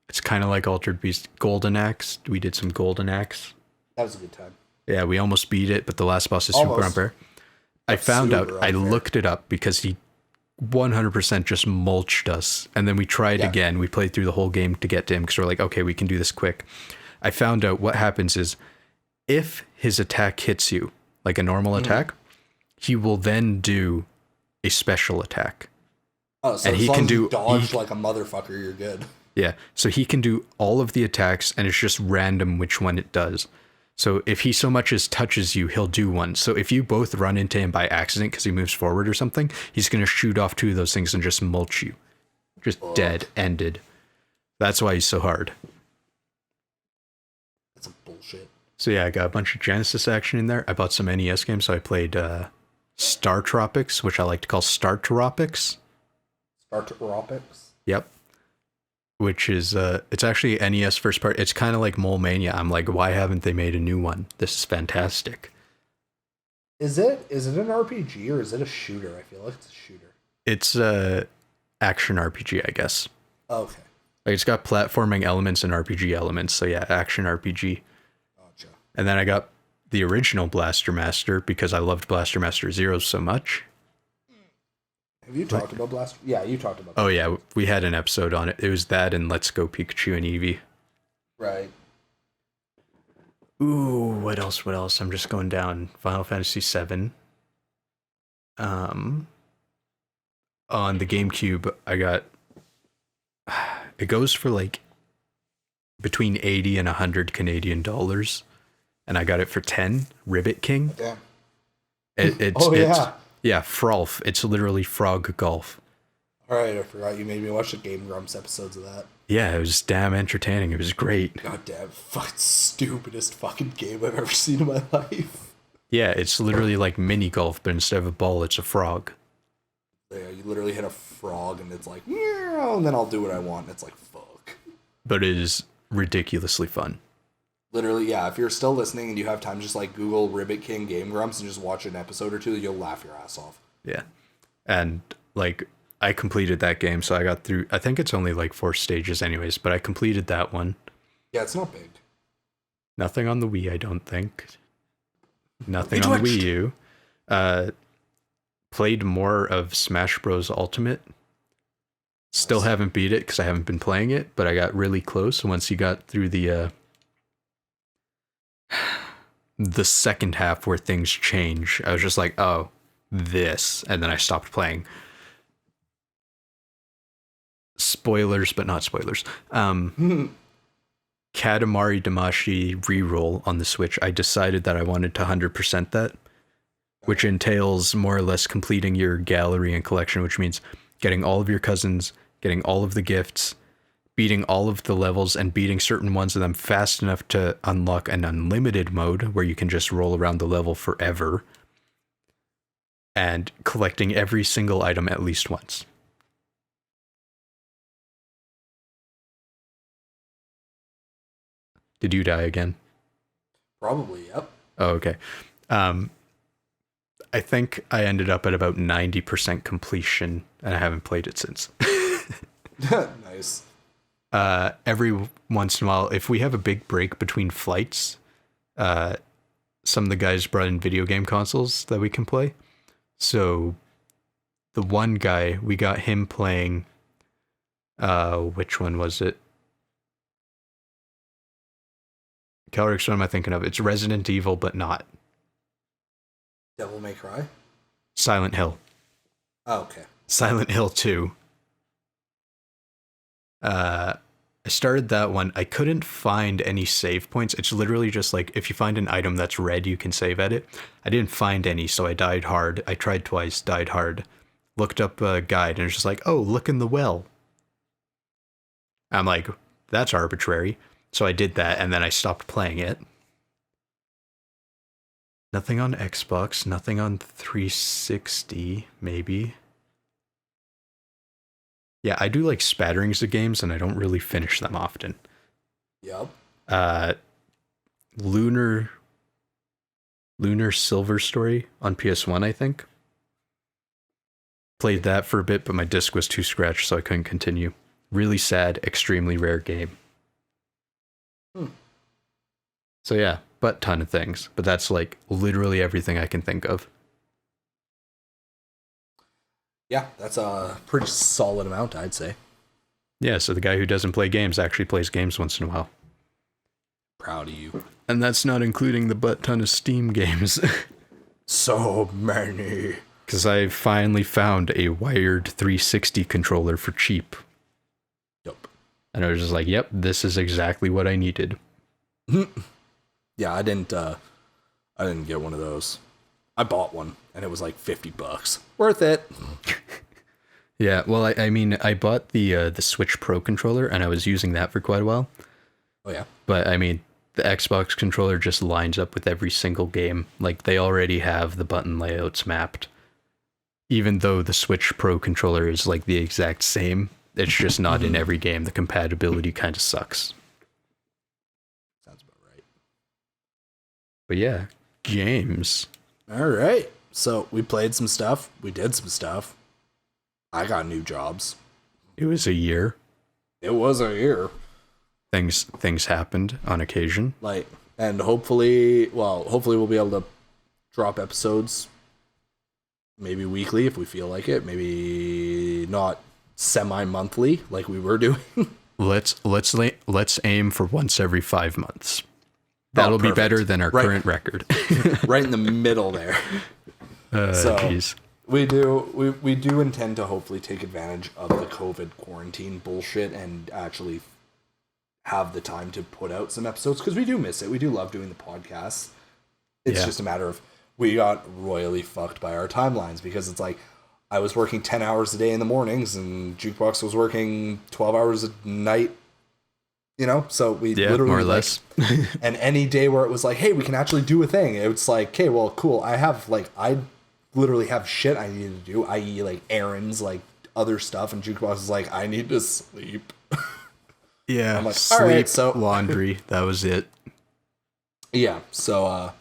It's kind of like Altered Beast. Golden Axe. We did some Golden Axe. That was a good time. Yeah, we almost beat it, but the last boss is super unfair. I found out, I looked it up because he 100% just mulched us. And then we tried again. We played through the whole game to get to him because we're like, okay, we can do this quick. I found out what happens is if his attack hits you, like a normal attack, he will then do a special attack. Oh, so and as he long can as do you dodge like a motherfucker, you're good. Yeah, so he can do all of the attacks, and it's just random which one it does. So if he so much as touches you, he'll do one. So if you both run into him by accident because he moves forward or something, he's going to shoot off two of those things and just mulch you. Just dead, ended. That's why he's so hard. That's some bullshit. So yeah, I got a bunch of Genesis action in there. I bought some NES games, so I played Star Tropics, which I like to call Star Tropics. Star Tropics? Yep. Which is, it's actually NES first part. It's kind of like Mole Mania. I'm like, why haven't they made a new one? This is fantastic. Is it an RPG or is it a shooter? I feel like it's a shooter. It's a action RPG, I guess. Okay. Like it's got platforming elements and RPG elements. So yeah, action RPG. Gotcha. And then I got the original Blaster Master because I loved Blaster Master Zero so much. Have you talked about Blaster? Yeah, you talked about. Oh yeah, we had an episode on it. It was that and Let's Go Pikachu and Eevee. Right. Ooh, what else? What else? I'm just going down. Final Fantasy VII. On the GameCube, I got. It goes for like between 80 and 100 Canadian dollars, and I got it for 10. Ribbit King. Damn. Yeah, Frolf. It's literally Frog Golf. All right, I forgot you made me watch the Game Grumps episodes of that. Yeah, it was damn entertaining. It was great. God damn, fucking stupidest fucking game I've ever seen in my life. Yeah, it's literally like mini golf, but instead of a ball, it's a frog. Yeah, you literally hit a frog and it's like, yeah, and then I'll do what I want. And it's like, fuck. But it is ridiculously fun. Literally, yeah, if you're still listening and you have time, just like Google Ribbit King Game Grumps and just watch an episode or two, you'll laugh your ass off. Yeah. And like I completed that game, so I got through, I think it's only like 4 stages anyways, but I completed that one. Yeah, it's not big. Nothing on the Wii, I don't think. Nothing on the Wii U. Played more of Smash Bros. Ultimate. Still haven't beat it because I haven't been playing it, but I got really close once you got through the second half where things change. I was just like, oh, this, and then I stopped playing. Spoilers, but not spoilers. Katamari Damacy reroll on the Switch. I decided that I wanted to 100% that, which entails more or less completing your gallery and collection, which means getting all of your cousins, getting all of the gifts, beating all of the levels, and beating certain ones of them fast enough to unlock an unlimited mode where you can just roll around the level forever, and collecting every single item at least once. Did you die again? Probably, yep. Oh, okay. I think I ended up at about 90% completion, and I haven't played it since. Nice. Every once in a while, if we have a big break between flights, some of the guys brought in video game consoles that we can play. So the one guy, we got him playing, which one was it? Kelryx, what am I thinking of? It's Resident Evil, but not. Devil May Cry? Silent Hill. Oh, okay. Silent Hill 2. I started that one. I couldn't find any save points. It's literally just like, if you find an item that's red, you can save at it. I didn't find any, so I died hard. I tried twice, died hard. Looked up a guide, and it's just like, oh, look in the well. I'm like, that's arbitrary. So I did that, and then I stopped playing it. Nothing on Xbox, nothing on 360, maybe. Yeah, I do like spatterings of games, and I don't really finish them often. Yep. Lunar Silver Story on PS1, I think. Played that for a bit, but my disc was too scratched, so I couldn't continue. Really sad, extremely rare game. So yeah, but ton of things. But that's like literally everything I can think of. Yeah, that's a pretty solid amount, I'd say. Yeah, so the guy who doesn't play games actually plays games once in a while. Proud of you. And that's not including the butt ton of Steam games. So many. Because I finally found a wired 360 controller for cheap. Yep. And I was just like, yep, this is exactly what I needed. Yeah, I didn't get one of those. I bought one, and it was like $50. Worth it. Yeah, well, I mean, I bought the Switch Pro controller, and I was using that for quite a while. Oh, yeah? But, I mean, the Xbox controller just lines up with every single game. Like, they already have the button layouts mapped. Even though the Switch Pro controller is, like, the exact same, it's just not in every game. The compatibility kind of sucks. Sounds about right. But yeah, games. All right. So we played some stuff. We did some stuff. I got new jobs. It was a year. It was a year. Things happened on occasion. And hopefully we'll be able to drop episodes maybe weekly if we feel like it. Maybe not semi-monthly like we were doing. Let's aim for once every 5 months. That'll be better than our current record. Right in the middle there. Geez. We do intend to hopefully take advantage of the COVID quarantine bullshit and actually have the time to put out some episodes, because we do miss it. We do love doing the podcasts. It's just a matter of we got royally fucked by our timelines, because it's like I was working 10 hours a day in the mornings and Jukebox was working 12 hours a night. You know, so we literally more or less. And any day where it was like, hey, we can actually do a thing. It's like, okay, well, cool. I literally have shit I need to do, i.e. like errands, like other stuff. And Jukebox is like, I need to sleep. Yeah. I'm like, sleep, all right, so laundry. That was it. Yeah. So,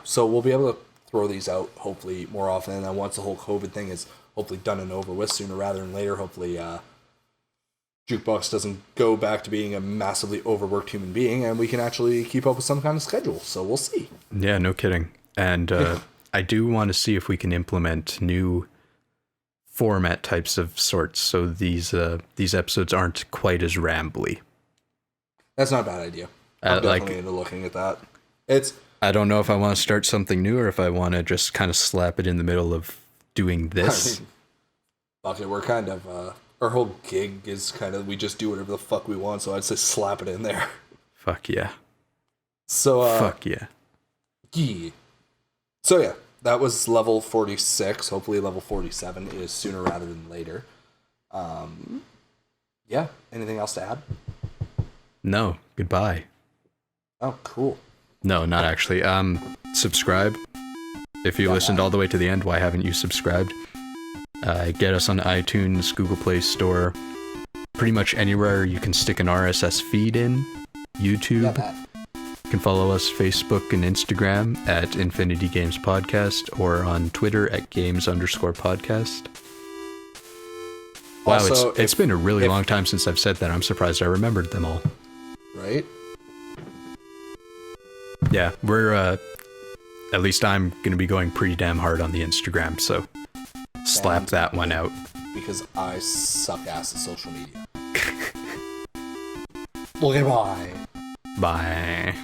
so we'll be able to throw these out hopefully more often. And then once the whole COVID thing is hopefully done and over with sooner rather than later, hopefully, Jukebox doesn't go back to being a massively overworked human being, and we can actually keep up with some kind of schedule. So we'll see. Yeah, no kidding. And I do want to see if we can implement new format types of sorts, so these episodes aren't quite as rambly. That's not a bad idea. I'm definitely into looking at that. I don't know if I want to start something new or if I want to just kind of slap it in the middle of doing this. I mean, fuck it, we're kind of our whole gig is kind of we just do whatever the fuck we want, so I'd say slap it in there. Fuck yeah. So fuck yeah. Yeah. So yeah, that was level 46. Hopefully level 47 is sooner rather than later. Yeah. Anything else to add? No. Goodbye. Oh, cool. No, not actually. Subscribe. If you listened all the way to the end, why haven't you subscribed? Get us on iTunes, Google Play Store, pretty much anywhere you can stick an RSS feed in. YouTube. You can follow us Facebook and Instagram at Infinity Games Podcast or on Twitter at Games_podcast. Wow, also, it's been a really long time since I've said that. I'm surprised I remembered them all. Right? Yeah, we're, at least I'm going to be going pretty damn hard on the Instagram, so slap that one out. Because I suck ass at social media. Okay, bye. Bye.